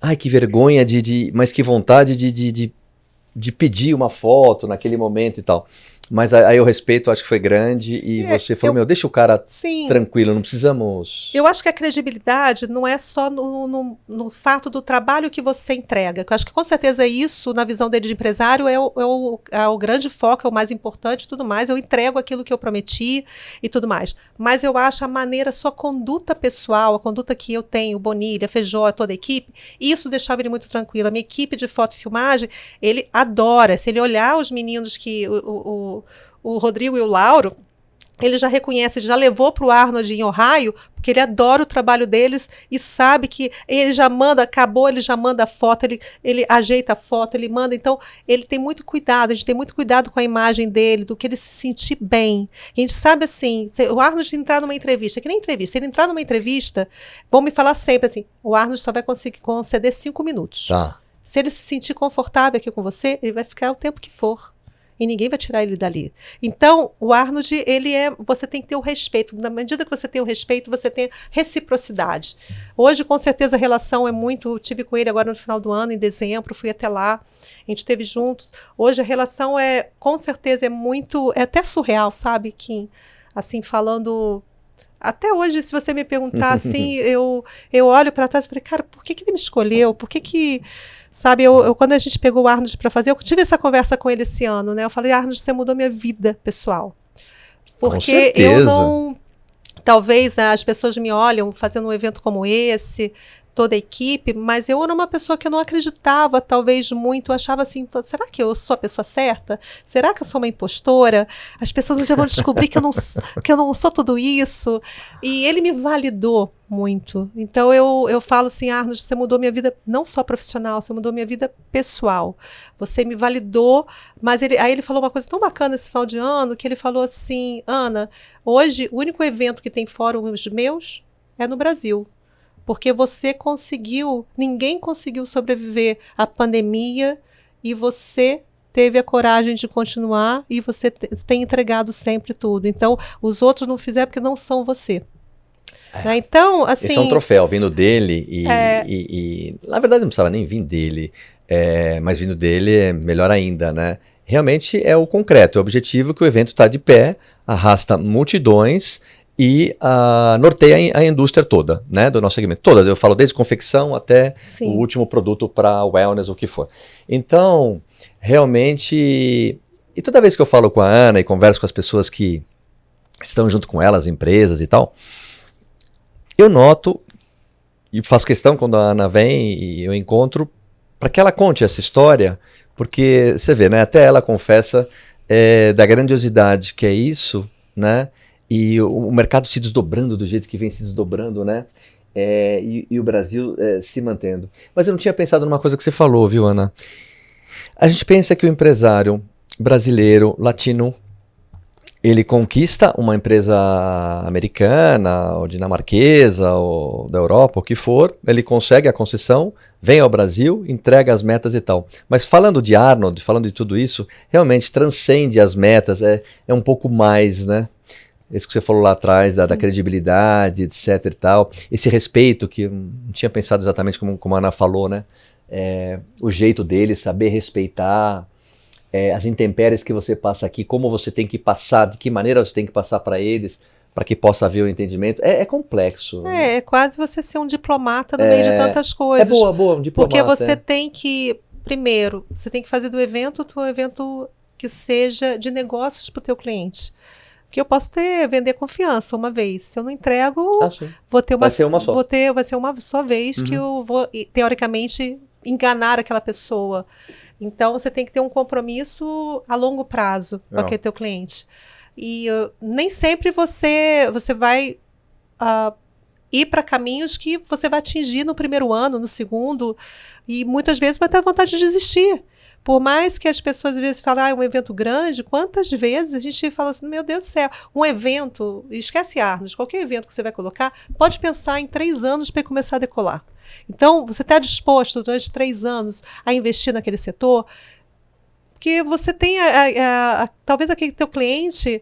Ai, que vergonha, mas que vontade de pedir uma foto naquele momento e tal. Mas aí o respeito acho que foi grande e você falou, deixa o cara sim, tranquilo, não precisamos... Eu acho que a credibilidade não é só no fato do trabalho que você entrega. Eu acho que com certeza isso, na visão dele de empresário, é o grande foco, é o mais importante e tudo mais. Eu entrego aquilo que eu prometi e tudo mais. Mas eu acho a maneira, sua conduta pessoal, a conduta que eu tenho, o Bonilha, a Feijó, toda a equipe, isso deixava ele muito tranquilo. A minha equipe de foto e filmagem, ele adora. Se ele olhar os meninos que... O Rodrigo e o Lauro, ele já reconhece, ele já levou para o Arnold em Ohio, porque ele adora o trabalho deles e sabe que ele já manda, acabou, ele já manda a foto, ele ajeita a foto, ele manda. Então, ele tem muito cuidado, a gente tem muito cuidado com a imagem dele, do que ele se sentir bem. A gente sabe assim, se o Arnold entrar numa entrevista, que nem entrevista, se ele entrar numa entrevista, vão me falar sempre assim, o Arnold só vai conseguir conceder 5 minutos. Tá. Se ele se sentir confortável aqui com você, ele vai ficar o tempo que for. E ninguém vai tirar ele dali. Então, o Arnold, você tem que ter o respeito. Na medida que você tem o respeito, você tem reciprocidade. Hoje, com certeza, a relação é muito... Tive com ele agora no final do ano, em dezembro, fui até lá. A gente esteve juntos. Hoje, a relação com certeza, é até surreal, sabe, Kim? Assim, falando... Até hoje, se você me perguntar assim, eu olho para trás e falei, cara, por que ele me escolheu? Por que... Sabe, quando a gente pegou o Arnold para fazer, eu tive essa conversa com ele esse ano, né? Eu falei, Arnold, você mudou minha vida pessoal. Porque eu não... Talvez as pessoas me olham fazendo um evento como esse, toda a equipe, mas eu era uma pessoa que eu não acreditava, talvez muito, eu achava assim, será que eu sou a pessoa certa? Será que eu sou uma impostora? As pessoas um dia vão descobrir que eu não sou tudo isso. E ele me validou muito. Então eu falo assim, Arnold, você mudou minha vida não só profissional, você mudou minha vida pessoal. Você me validou, mas aí ele falou uma coisa tão bacana esse final de ano, que ele falou assim, Ana, hoje o único evento que tem fóruns meus é no Brasil. Porque você ninguém conseguiu sobreviver à pandemia e você teve a coragem de continuar e você tem entregado sempre tudo. Então, os outros não fizeram porque não são você. Né? Então, assim... Esse é um troféu, vindo dele e na verdade não precisava nem vir dele, mas vindo dele é melhor ainda, né? Realmente é o concreto, é o objetivo que o evento está de pé, arrasta multidões e norteia a indústria toda, né, do nosso segmento. Todas, eu falo desde confecção até o último produto para wellness, o que for. Então, realmente... E toda vez que eu falo com a Ana e converso com as pessoas que estão junto com ela, as empresas e tal, eu noto e faço questão quando a Ana vem e eu encontro para que ela conte essa história, porque você vê, né, até ela confessa da grandiosidade que é isso, né? E o mercado se desdobrando do jeito que vem se desdobrando, né? E o Brasil se mantendo. Mas eu não tinha pensado numa coisa que você falou, viu, Ana? A gente pensa que o empresário brasileiro, latino, ele conquista uma empresa americana, ou dinamarquesa, ou da Europa, o que for, ele consegue a concessão, vem ao Brasil, entrega as metas e tal. Mas falando de Arnold, falando de tudo isso, realmente transcende as metas, é um pouco mais, né? Isso que você falou lá atrás, da credibilidade, etc e tal. Esse respeito, que eu não tinha pensado exatamente como a Ana falou, né? O jeito dele, saber respeitar, as intempéries que você passa aqui, como você tem que passar, de que maneira você tem que passar para eles, para que possa haver o entendimento. É complexo. É quase você ser um diplomata no meio de tantas coisas. É boa, um diplomata. Porque você tem que, primeiro, você tem que fazer do evento que seja de negócios para o teu cliente. Porque eu posso vender confiança uma vez. Se eu não entrego, vai ser uma só. Vai ser uma só vez que eu vou, teoricamente, enganar aquela pessoa. Então, você tem que ter um compromisso a longo prazo com aquele teu cliente. E nem sempre você vai ir para caminhos que você vai atingir no primeiro ano, no segundo, e muitas vezes vai ter vontade de desistir. Por mais que as pessoas às vezes falem, é um evento grande, quantas vezes a gente fala assim, meu Deus do céu, um evento, esquece Arnold, qualquer evento que você vai colocar, pode pensar em 3 anos para começar a decolar. Então, você está disposto durante 3 anos a investir naquele setor, porque você tem, talvez aquele teu cliente,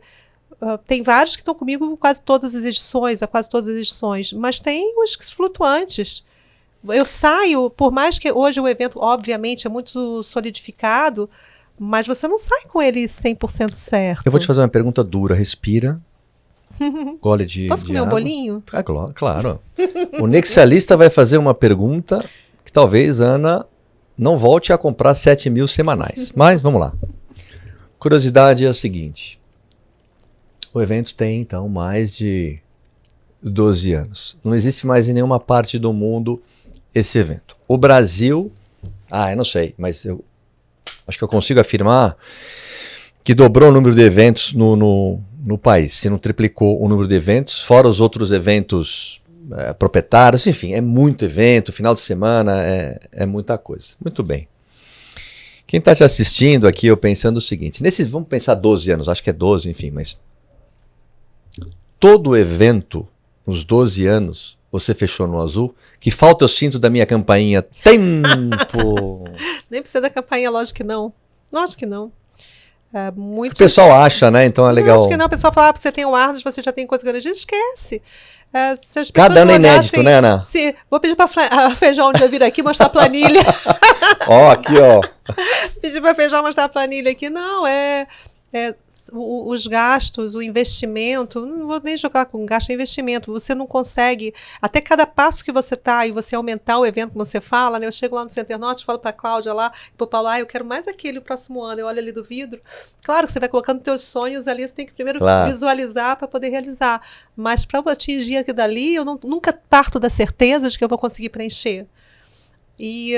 tem vários que estão comigo quase todas as edições, mas tem os flutuantes. Eu saio, por mais que hoje o evento, obviamente, é muito solidificado, mas você não sai com ele 100% certo. Eu vou te fazer uma pergunta dura. Respira. Gole de Posso comer um água. bolinho? Ah, claro. O Nexialista vai fazer uma pergunta que talvez Ana não volte a comprar 7 mil semanais. Mas vamos lá. Curiosidade é o seguinte. O evento tem, então, mais de 12 anos. Não existe mais em nenhuma parte do mundo esse evento. O Brasil, eu não sei, mas eu acho que eu consigo afirmar que dobrou o número de eventos no país. Se não triplicou o número de eventos, fora os outros eventos proprietários, enfim, é muito evento, final de semana, é muita coisa. Muito bem. Quem está te assistindo aqui, eu pensando o seguinte, vamos pensar 12 anos, acho que é 12, enfim, mas todo evento, nos 12 anos, você fechou no azul, que falta eu sinto da minha campainha, tempo! Nem precisa da campainha, lógico que não. Lógico que não. O pessoal acha, né? Então é legal. Acho que não, o pessoal fala, você tem o Arnold, você já tem coisa grande. Esquece. Se as Cada ano é olhassem, inédito, né, Ana? Vou pedir para Feijão um dia vir aqui mostrar a planilha. Ó, aqui, ó. Pedir para Feijão mostrar a planilha aqui. Não, os gastos, o investimento, não vou nem jogar com gasto, é investimento. Você não consegue, até cada passo que você está e você aumentar o evento, como você fala, né? Eu chego lá no Center Norte, falo para a Cláudia lá, para o Paulo, eu quero mais aquele próximo ano. Eu olho ali do vidro. Claro que você vai colocando teus sonhos ali, você tem que primeiro visualizar para poder realizar. Mas para eu atingir aquilo dali, eu nunca parto da certeza de que eu vou conseguir preencher. E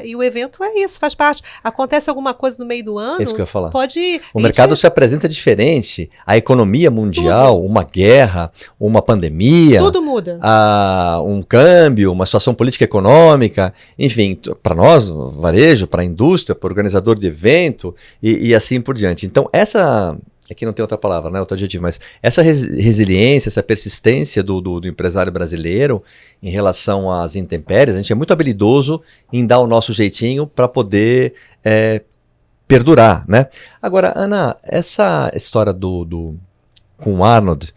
e o evento é isso, faz parte. Acontece alguma coisa no meio do ano, É isso que eu ia falar. pode... O mercado se apresenta diferente. A economia mundial, uma guerra, uma pandemia. Tudo muda. Um câmbio, uma situação política e econômica. Enfim, para nós, varejo, para a indústria, para o organizador de evento e assim por diante. Então, aqui não tem outra palavra, né? Outro adjetivo, mas essa resiliência, essa persistência do empresário brasileiro em relação às intempéries, a gente é muito habilidoso em dar o nosso jeitinho para poder perdurar, né? Agora, Ana, essa história com o Arnold,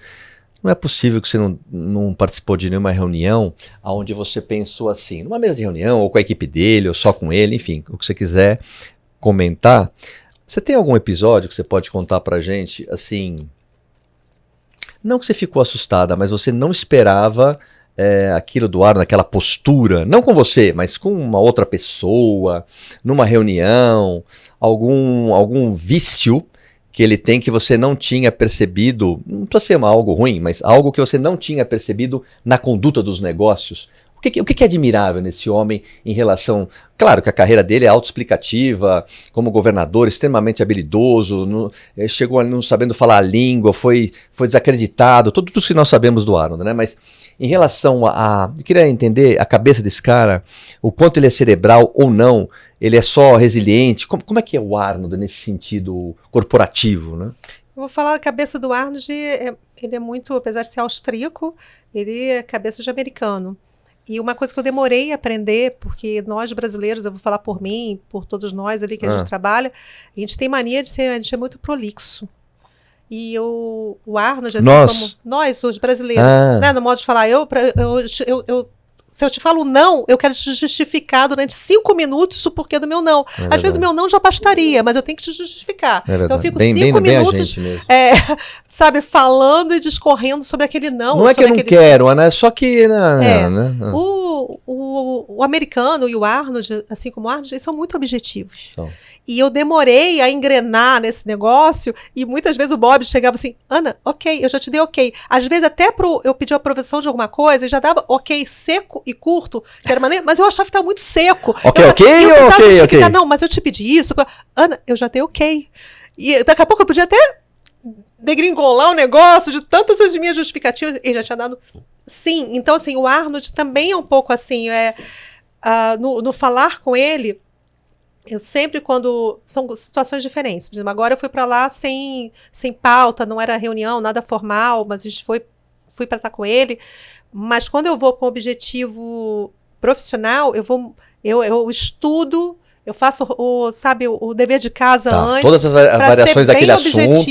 não é possível que você não participou de nenhuma reunião onde você pensou assim, numa mesa de reunião, ou com a equipe dele, ou só com ele, enfim, o que você quiser comentar. Você tem algum episódio que você pode contar pra gente, assim, não que você ficou assustada, mas você não esperava aquilo do Arnold, aquela postura, não com você, mas com uma outra pessoa, numa reunião, algum vício que ele tem que você não tinha percebido, não precisa ser algo ruim, mas algo que você não tinha percebido na conduta dos negócios. O que é admirável nesse homem em relação... Claro que a carreira dele é autoexplicativa, como governador, extremamente habilidoso, chegou ali não sabendo falar a língua, foi desacreditado, tudo isso que nós sabemos do Arnold, né? Mas em relação eu queria entender a cabeça desse cara, o quanto ele é cerebral ou não, ele é só resiliente, como é que é o Arnold nesse sentido corporativo, né? Eu vou falar a cabeça do Arnold, ele é muito, apesar de ser austríaco, ele é cabeça de americano. E uma coisa que eu demorei a aprender, porque nós brasileiros, eu vou falar por mim, por todos nós ali que a gente trabalha, a gente tem mania de ser, a gente é muito prolixo. E o Arnold, assim como nós, os brasileiros, né, no modo de falar, se eu te falo não, eu quero te justificar durante 5 minutos o porquê do meu não. Às vezes o meu não já bastaria, mas eu tenho que te justificar. Então eu fico 5 minutos, sabe, falando e discorrendo sobre aquele não. Não é que eu não quero, Ana, é só que... O americano e o Arnold, assim como o Arnold, eles são muito objetivos. E eu demorei a engrenar nesse negócio e muitas vezes o Bob chegava assim, Ana, ok, eu já te dei ok. Às vezes até eu pedi a aprovação de alguma coisa e já dava ok seco e curto, que era maneiro, mas eu achava que estava muito seco. Ok. Não, mas eu te pedi isso. Ana, eu já dei ok. E daqui a pouco eu podia até degringolar o negócio de tantas as minhas justificativas e já tinha dado sim. Então, assim, o Arnold também é um pouco assim, no falar com ele, eu sempre são situações diferentes. Por exemplo, agora eu fui para lá sem pauta, não era reunião, nada formal, mas a gente fui para estar com ele. Mas quando eu vou com objetivo profissional, eu estudo, eu faço o dever de casa antes. Todas as variações daquele assunto.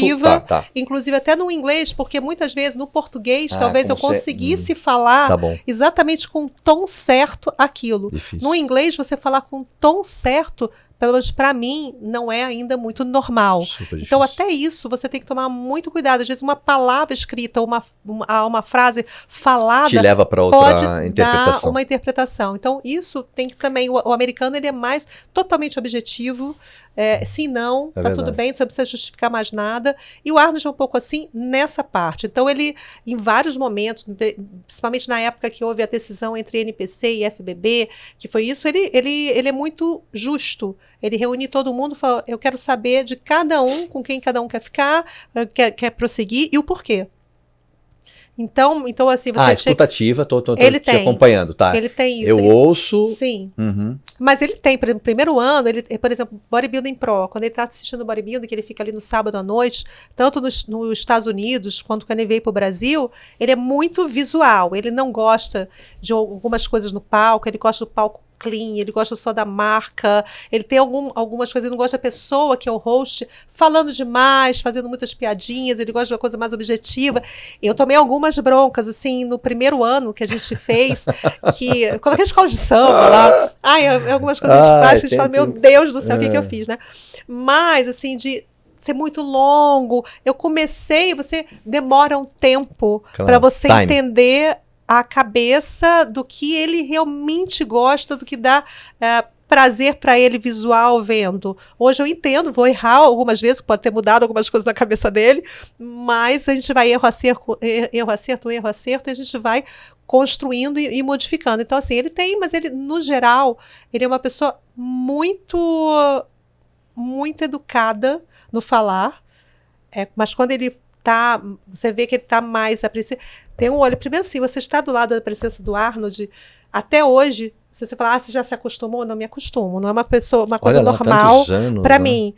Inclusive até no inglês, porque muitas vezes no português talvez eu conseguisse falar exatamente com o tom certo aquilo. Difícil. No inglês, você falar com o tom certo pelo menos para mim, não é ainda muito normal. Super Então, difícil. até isso, você tem que tomar muito cuidado. Às vezes, uma palavra escrita ou uma frase falada Te leva para pode outra dar interpretação. uma interpretação. Então, isso tem que também... O americano, ele é mais totalmente objetivo. Sim, não, É tá tudo verdade. bem, você não precisa justificar mais nada. E o Arnold é um pouco assim nessa parte. Então, ele, em vários momentos, principalmente na época que houve a decisão entre NPC e FBB, que foi isso, ele é muito justo. Ele reúne todo mundo e fala, eu quero saber de cada um, com quem cada um quer ficar, quer prosseguir e o porquê. Então assim, você Escutativa, tô Ele te tem. acompanhando, tá? Ele tem isso. Eu ouço... Sim. Uhum. Mas ele tem, por exemplo, no primeiro ano, ele, por exemplo, Bodybuilding Pro, quando ele está assistindo Bodybuilding, que ele fica ali no sábado à noite, tanto nos Estados Unidos quanto quando ele veio para o Brasil, ele é muito visual. Ele não gosta de algumas coisas no palco, ele gosta do palco clean, ele gosta só da marca, ele tem algumas coisas, ele não gosta da pessoa que é o host falando demais, fazendo muitas piadinhas, ele gosta de uma coisa mais objetiva. Eu tomei algumas broncas, assim, no primeiro ano que a gente fez, que coloquei a escola de samba lá, algumas coisas que a gente faz, que a gente fala, meu Deus do céu, o que eu fiz, né? Mas, assim, de ser muito longo, eu comecei, você demora um tempo para você entender a cabeça do que ele realmente gosta, do que dá prazer para ele visual vendo. Hoje eu entendo, vou errar algumas vezes, pode ter mudado algumas coisas na cabeça dele, mas a gente vai erro, acerto, e a gente vai construindo e modificando. Então, assim, ele tem, mas ele, no geral, ele é uma pessoa muito, muito educada no falar, mas quando ele tá, você vê que ele tá mais tem um olho. Primeiro, assim, você está do lado da presença do Arnold, até hoje, se você falar, você já se acostumou? Não me acostumo, não é uma coisa normal para mim.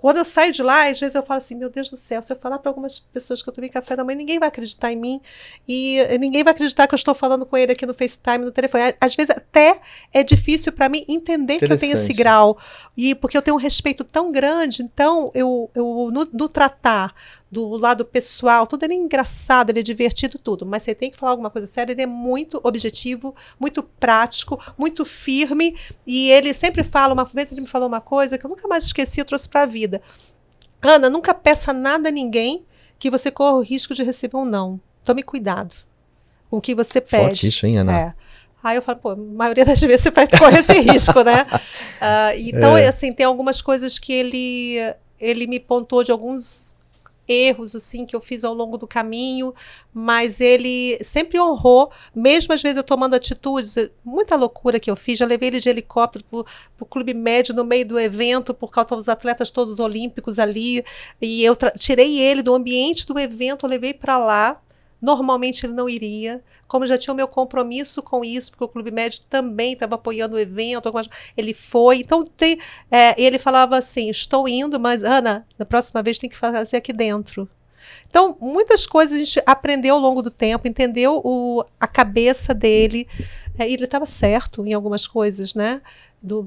Quando eu saio de lá, às vezes eu falo assim, meu Deus do céu, se eu falar para algumas pessoas que eu tomei café da manhã, ninguém vai acreditar em mim, e ninguém vai acreditar que eu estou falando com ele aqui no FaceTime, no telefone. Às vezes até é difícil para mim entender que eu tenho esse grau, e porque eu tenho um respeito tão grande, então eu no tratar do lado pessoal, tudo ele é engraçado, ele é divertido, tudo, mas você tem que falar alguma coisa séria, ele é muito objetivo, muito prático, muito firme, e ele sempre fala, uma vez ele me falou uma coisa que eu nunca mais esqueci, eu trouxe para a vida. Ana, nunca peça nada a ninguém que você corra o risco de receber um não. Tome cuidado com o que você pede. Forte isso, hein, Ana? Aí eu falo, pô, a maioria das vezes você vai correr esse risco, né? Então, assim, tem algumas coisas que ele me pontuou de alguns erros assim que eu fiz ao longo do caminho, mas ele sempre honrou, mesmo às vezes eu tomando atitudes, muita loucura que eu fiz, já levei ele de helicóptero pro Clube Med no meio do evento, por causa dos atletas todos olímpicos ali, e eu tirei ele do ambiente do evento, eu levei para lá. Normalmente ele não iria, como já tinha o meu compromisso com isso, porque o Clube Médio também estava apoiando o evento, ele foi. Então, ele falava assim, estou indo, mas, Ana, na próxima vez tem que fazer aqui dentro. Então, muitas coisas a gente aprendeu ao longo do tempo, entendeu a cabeça dele, e ele estava certo em algumas coisas, né?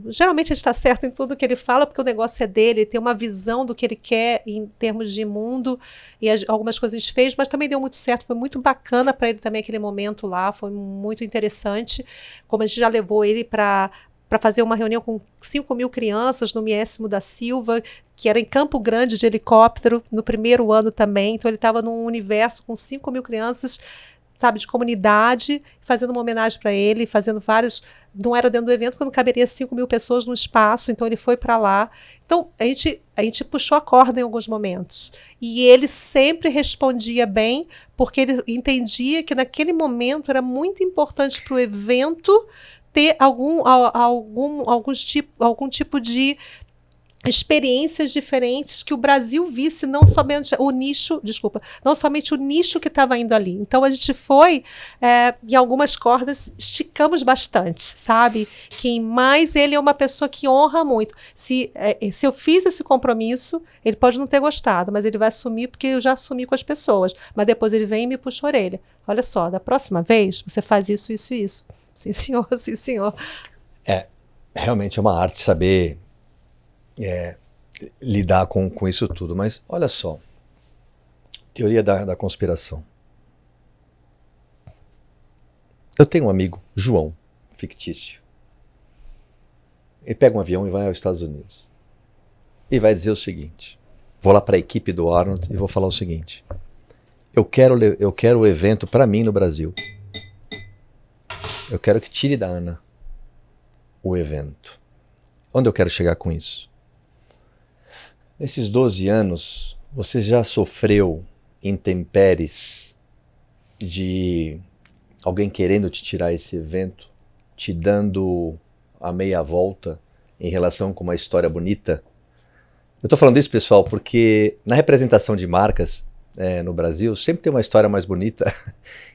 Geralmente ele está certo em tudo que ele fala, porque o negócio é dele, ele tem uma visão do que ele quer em termos de mundo, e algumas coisas a gente fez, mas também deu muito certo, foi muito bacana para ele também aquele momento lá, foi muito interessante, como a gente já levou ele para fazer uma reunião com 5.000 crianças no Miésimo da Silva, que era em Campo Grande de helicóptero, no primeiro ano também, então ele estava num universo com 5.000 crianças, sabe, de comunidade, fazendo uma homenagem para ele, fazendo vários, não era dentro do evento, quando caberia 5.000 pessoas no espaço, então ele foi para lá. Então, a gente puxou a corda em alguns momentos. E ele sempre respondia bem, porque ele entendia que naquele momento era muito importante para o evento ter algum tipo de experiências diferentes, que o Brasil visse não somente o nicho que estava indo ali. Então a gente foi em algumas cordas, esticamos bastante, sabe? Mas ele é uma pessoa que honra muito. Se eu fiz esse compromisso, ele pode não ter gostado, mas ele vai assumir, porque eu já assumi com as pessoas. Mas depois ele vem e me puxa a orelha. Olha só, da próxima vez você faz isso, isso e isso. Sim, senhor, sim, senhor. Realmente é uma arte saber lidar com isso tudo, mas olha só, teoria da conspiração. Eu tenho um amigo, João, fictício. Ele pega um avião e vai aos Estados Unidos. E vai dizer o seguinte, vou lá para a equipe do Arnold e vou falar o seguinte, eu quero o evento para mim no Brasil. Eu quero que tire da Ana o evento. Onde eu quero chegar com isso? Nesses 12 anos, você já sofreu intempéries de alguém querendo te tirar esse evento, te dando a meia volta em relação com uma história bonita? Eu estou falando isso, pessoal, porque na representação de marcas no Brasil, sempre tem uma história mais bonita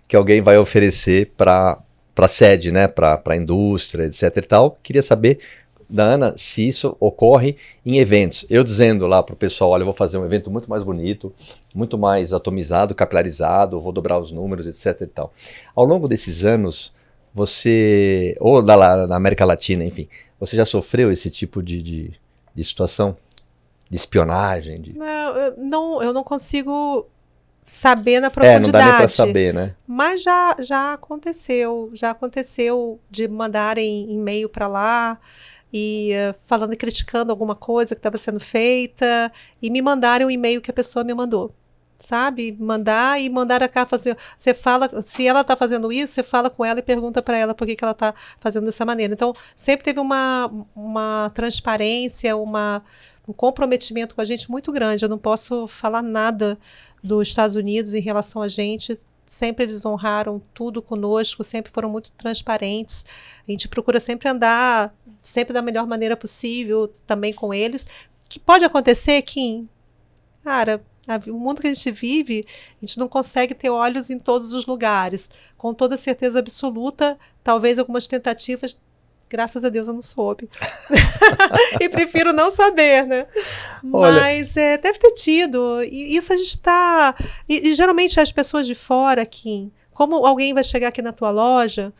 que alguém vai oferecer para a sede, né, para a indústria, etc e tal. Queria saber da Ana se isso ocorre em eventos. Eu dizendo lá para o pessoal, olha, eu vou fazer um evento muito mais bonito, muito mais atomizado, capilarizado, vou dobrar os números, etc e tal. Ao longo desses anos, você, ou na América Latina, enfim, você já sofreu esse tipo de situação? De espionagem? Eu não consigo saber na profundidade. Não dá nem para saber, né? Mas já aconteceu de mandarem e-mail para lá e falando e criticando alguma coisa que estava sendo feita e me mandarem um e-mail que a pessoa me mandou, sabe? Mandar a cá fazer. Você fala, se ela está fazendo isso, você fala com ela e pergunta para ela por que ela está fazendo dessa maneira. Então, sempre teve uma transparência, um comprometimento com a gente muito grande. Eu não posso falar nada dos Estados Unidos em relação a gente. Sempre eles honraram tudo conosco, sempre foram muito transparentes. A gente procura sempre andar sempre da melhor maneira possível também com eles. Que pode acontecer, Kim? Cara, o mundo que a gente vive, a gente não consegue ter olhos em todos os lugares. Com toda certeza absoluta, talvez algumas tentativas, graças a Deus eu não soube. E prefiro não saber, né? Olha, mas deve ter tido. E isso a gente está... E geralmente as pessoas de fora, Kim, como alguém vai chegar aqui na tua loja...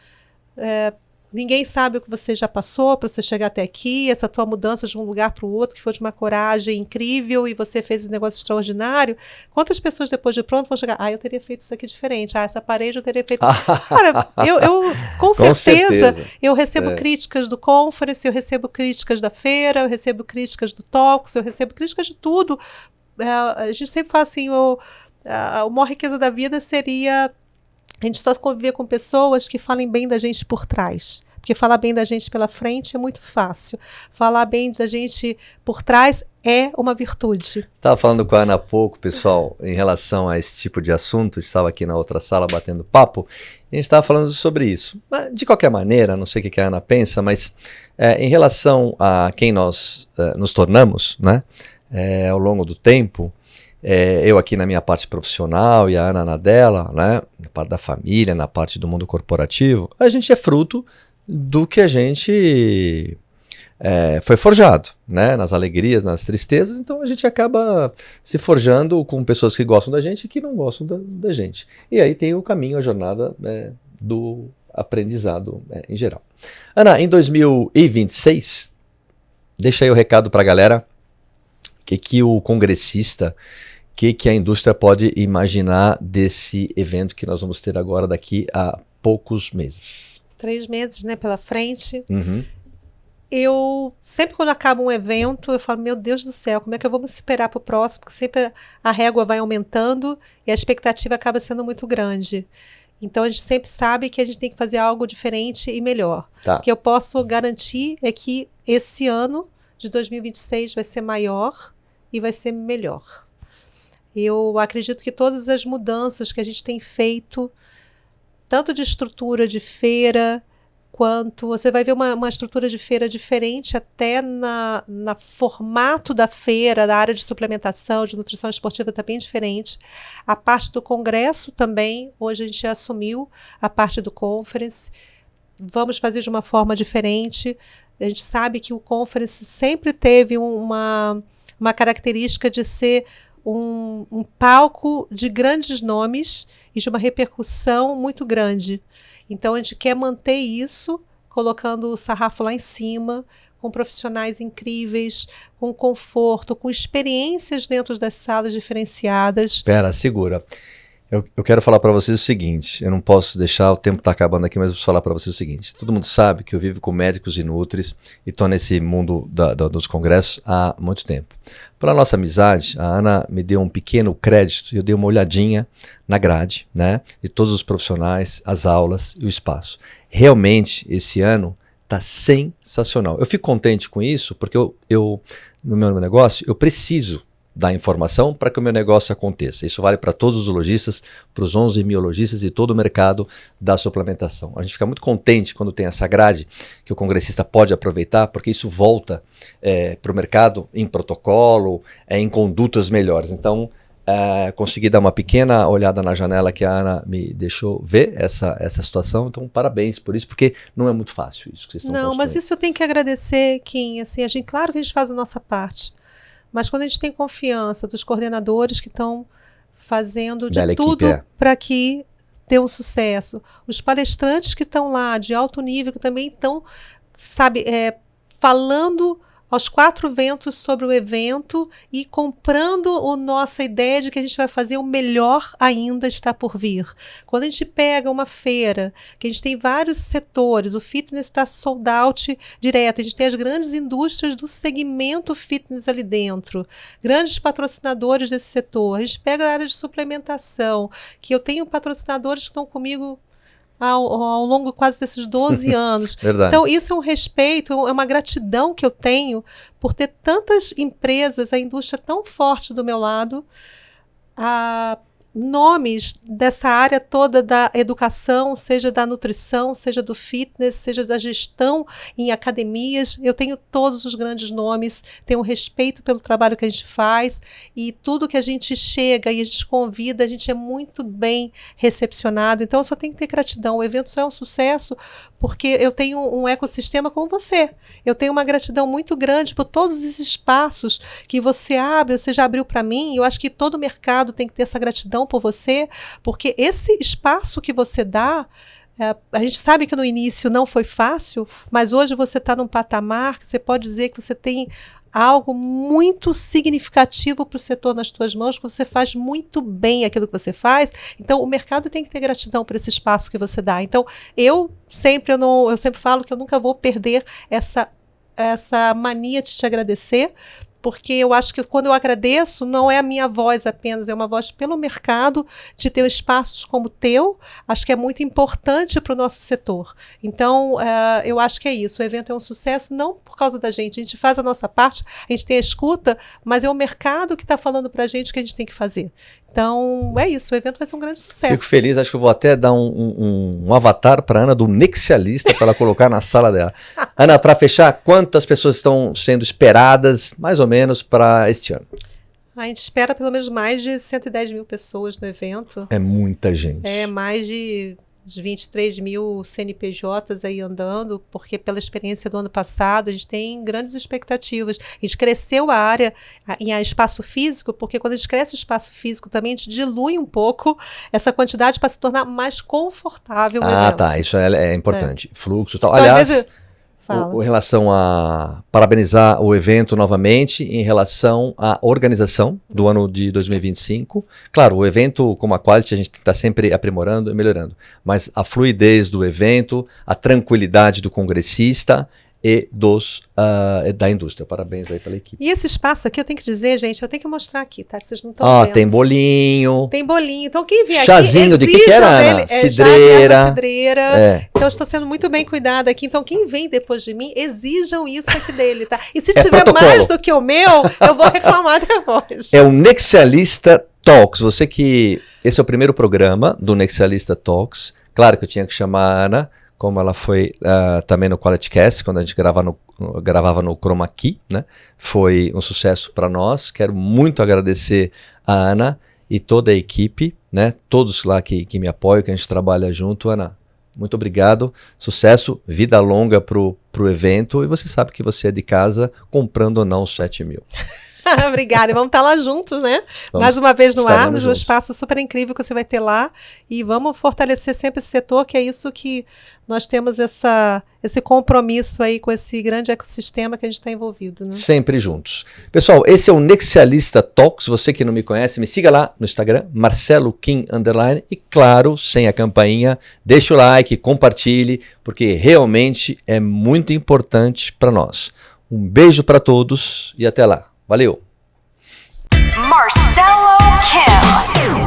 Ninguém sabe o que você já passou para você chegar até aqui, essa tua mudança de um lugar para o outro, que foi de uma coragem incrível e você fez esse negócio extraordinário. Quantas pessoas depois de pronto vão chegar, eu teria feito isso aqui diferente, essa parede eu teria feito... Cara, eu com certeza, eu recebo críticas do Conference, eu recebo críticas da feira, eu recebo críticas do Talks, eu recebo críticas de tudo. A gente sempre fala assim, a maior riqueza da vida seria... A gente só conviver com pessoas que falem bem da gente por trás. Porque falar bem da gente pela frente é muito fácil. Falar bem da gente por trás é uma virtude. Estava falando com a Ana há pouco, pessoal, em relação a esse tipo de assunto. Estava aqui na outra sala batendo papo. E a gente estava falando sobre isso. Mas, de qualquer maneira, não sei o que a Ana pensa, mas em relação a quem nós nos tornamos, né, ao longo do tempo... eu aqui na minha parte profissional e a Ana na dela, né, na parte da família, na parte do mundo corporativo, a gente é fruto do que a gente foi forjado, né, nas alegrias, nas tristezas, então a gente acaba se forjando com pessoas que gostam da gente e que não gostam da gente. E aí tem o caminho, a jornada do aprendizado em geral. Ana, em 2026, deixa aí o recado para a galera, que o congressista... que a indústria pode imaginar desse evento que nós vamos ter agora daqui a poucos meses? 3 meses, né, pela frente. Uhum. Eu, sempre quando acaba um evento, eu falo, meu Deus do céu, como é que eu vou me esperar para o próximo? Porque sempre a régua vai aumentando e a expectativa acaba sendo muito grande. Então a gente sempre sabe que a gente tem que fazer algo diferente e melhor. Tá. O que eu posso garantir é que esse ano de 2026 vai ser maior e vai ser melhor. Eu acredito que todas as mudanças que a gente tem feito, tanto de estrutura de feira, quanto... Você vai ver uma estrutura de feira diferente até na formato da feira, da área de suplementação, de nutrição esportiva está bem diferente. A parte do congresso também, hoje a gente já assumiu a parte do conference. Vamos fazer de uma forma diferente. A gente sabe que o conference sempre teve uma característica de ser um palco de grandes nomes e de uma repercussão muito grande. Então, a gente quer manter isso, colocando o sarrafo lá em cima, com profissionais incríveis, com conforto, com experiências dentro das salas diferenciadas. Espera, segura. Eu quero falar para vocês o seguinte, eu não posso deixar, o tempo está acabando aqui, mas eu preciso falar para vocês o seguinte. Todo mundo sabe que eu vivo com médicos e nutris e estou nesse mundo dos congressos há muito tempo. Pela nossa amizade, a Ana me deu um pequeno crédito e eu dei uma olhadinha na grade, né, de todos os profissionais, as aulas e o espaço. Realmente, esse ano está sensacional. Eu fico contente com isso porque eu no meu negócio, eu preciso da informação para que o meu negócio aconteça. Isso vale para todos os lojistas, para os 11 mil lojistas e todo o mercado da suplementação. A gente fica muito contente quando tem essa grade que o congressista pode aproveitar, porque isso volta para o mercado em protocolo, em condutas melhores. Então, consegui dar uma pequena olhada na janela que a Ana me deixou ver essa situação. Então, parabéns por isso, porque não é muito fácil isso que vocês estão construindo. Não, mas isso eu tenho que agradecer, Kim. Assim, claro que a gente faz a nossa parte. Mas quando a gente tem confiança dos coordenadores que estão fazendo de tudo para que dê um sucesso, os palestrantes que estão lá de alto nível, que também estão, sabe, falando aos 4 ventos sobre o evento e comprando a nossa ideia de que a gente vai fazer o melhor ainda está por vir. Quando a gente pega uma feira, que a gente tem vários setores, o fitness está sold out direto, a gente tem as grandes indústrias do segmento fitness ali dentro, grandes patrocinadores desse setor, a gente pega a área de suplementação, que eu tenho patrocinadores que estão comigo ao longo quase desses 12 anos. Verdade. Então, isso é um respeito, é uma gratidão que eu tenho por ter tantas empresas, a indústria tão forte do meu lado, nomes dessa área toda da educação, seja da nutrição, seja do fitness, seja da gestão em academias. Eu tenho todos os grandes nomes, tenho um respeito pelo trabalho que a gente faz e tudo que a gente chega e a gente convida, a gente é muito bem recepcionado. Então, eu só tenho que ter gratidão. O evento só é um sucesso porque eu tenho um ecossistema como você. Eu tenho uma gratidão muito grande por todos os espaços que você abre, você já abriu para mim. Eu acho que todo mercado tem que ter essa gratidão por você, porque esse espaço que você dá, a gente sabe que no início não foi fácil, mas hoje você está num patamar que você pode dizer que você tem algo muito significativo para o setor nas tuas mãos, que você faz muito bem aquilo que você faz. Então, o mercado tem que ter gratidão por esse espaço que você dá. Então, eu sempre falo que eu nunca vou perder essa mania de te agradecer, porque eu acho que quando eu agradeço, não é a minha voz apenas, é uma voz pelo mercado, de ter espaços como o teu, acho que é muito importante para o nosso setor. Então, eu acho que é isso, o evento é um sucesso não por causa da gente, a gente faz a nossa parte, a gente tem a escuta, mas é o mercado que está falando para a gente o que a gente tem que fazer. Então, é isso, o evento vai ser um grande sucesso. Fico feliz, acho que eu vou até dar um avatar para a Ana do Nexialista para ela colocar na sala dela. Ana, para fechar, quantas pessoas estão sendo esperadas, mais ou menos, para este ano? A gente espera pelo menos mais de 110 mil pessoas no evento. É muita gente. É mais de 23 mil CNPJs aí andando, porque pela experiência do ano passado, a gente tem grandes expectativas. A gente cresceu a área em espaço físico, porque quando a gente cresce o espaço físico também, a gente dilui um pouco essa quantidade para se tornar mais confortável o evento. Tá, isso é importante. Fluxo e tal. Então, aliás, em relação a parabenizar o evento novamente, em relação à organização do ano de 2025. Claro, o evento, como a Quality, a gente está sempre aprimorando e melhorando. Mas a fluidez do evento, a tranquilidade do congressista e da indústria. Parabéns aí pela equipe. E esse espaço aqui, eu tenho que dizer, gente, eu tenho que mostrar aqui, tá? Que vocês não estão vendo. Tem bolinho. Tem bolinho. Então, quem vier chazinho, aqui, de que era, Ana? Cidreira. Cidreira. Então, eu estou sendo muito bem cuidada aqui. Então, quem vem depois de mim, exijam isso aqui dele, tá? E se tiver protocolo. mais do que o meu, eu vou reclamar depois. É o Nexialista Talks. Esse é o primeiro programa do Nexialista Talks. Claro que eu tinha que chamar a Ana, como ela foi também no Quality Cast, quando a gente gravava no Chroma Key, né? Foi um sucesso para nós. Quero muito agradecer a Ana e toda a equipe, né? Todos lá que me apoiam, que a gente trabalha junto. Ana, muito obrigado, sucesso, vida longa pro evento, e você sabe que você é de casa comprando ou não os 7 mil. Obrigada. E vamos estar lá juntos, né? Vamos Mais uma vez no estar Arnos, um juntos. espaço super incrível que você vai ter lá. E vamos fortalecer sempre esse setor, que é isso que nós temos esse compromisso aí com esse grande ecossistema que a gente está envolvido, né? Sempre juntos. Pessoal, esse é o Nexialista Talks. Você que não me conhece, me siga lá no Instagram, Marcelo Kim _ e claro, sem a campainha, deixa o like, compartilhe, porque realmente é muito importante para nós. Um beijo para todos e até lá. Valeu! Marcelo Kim.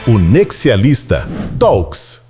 O Nexialista Talks.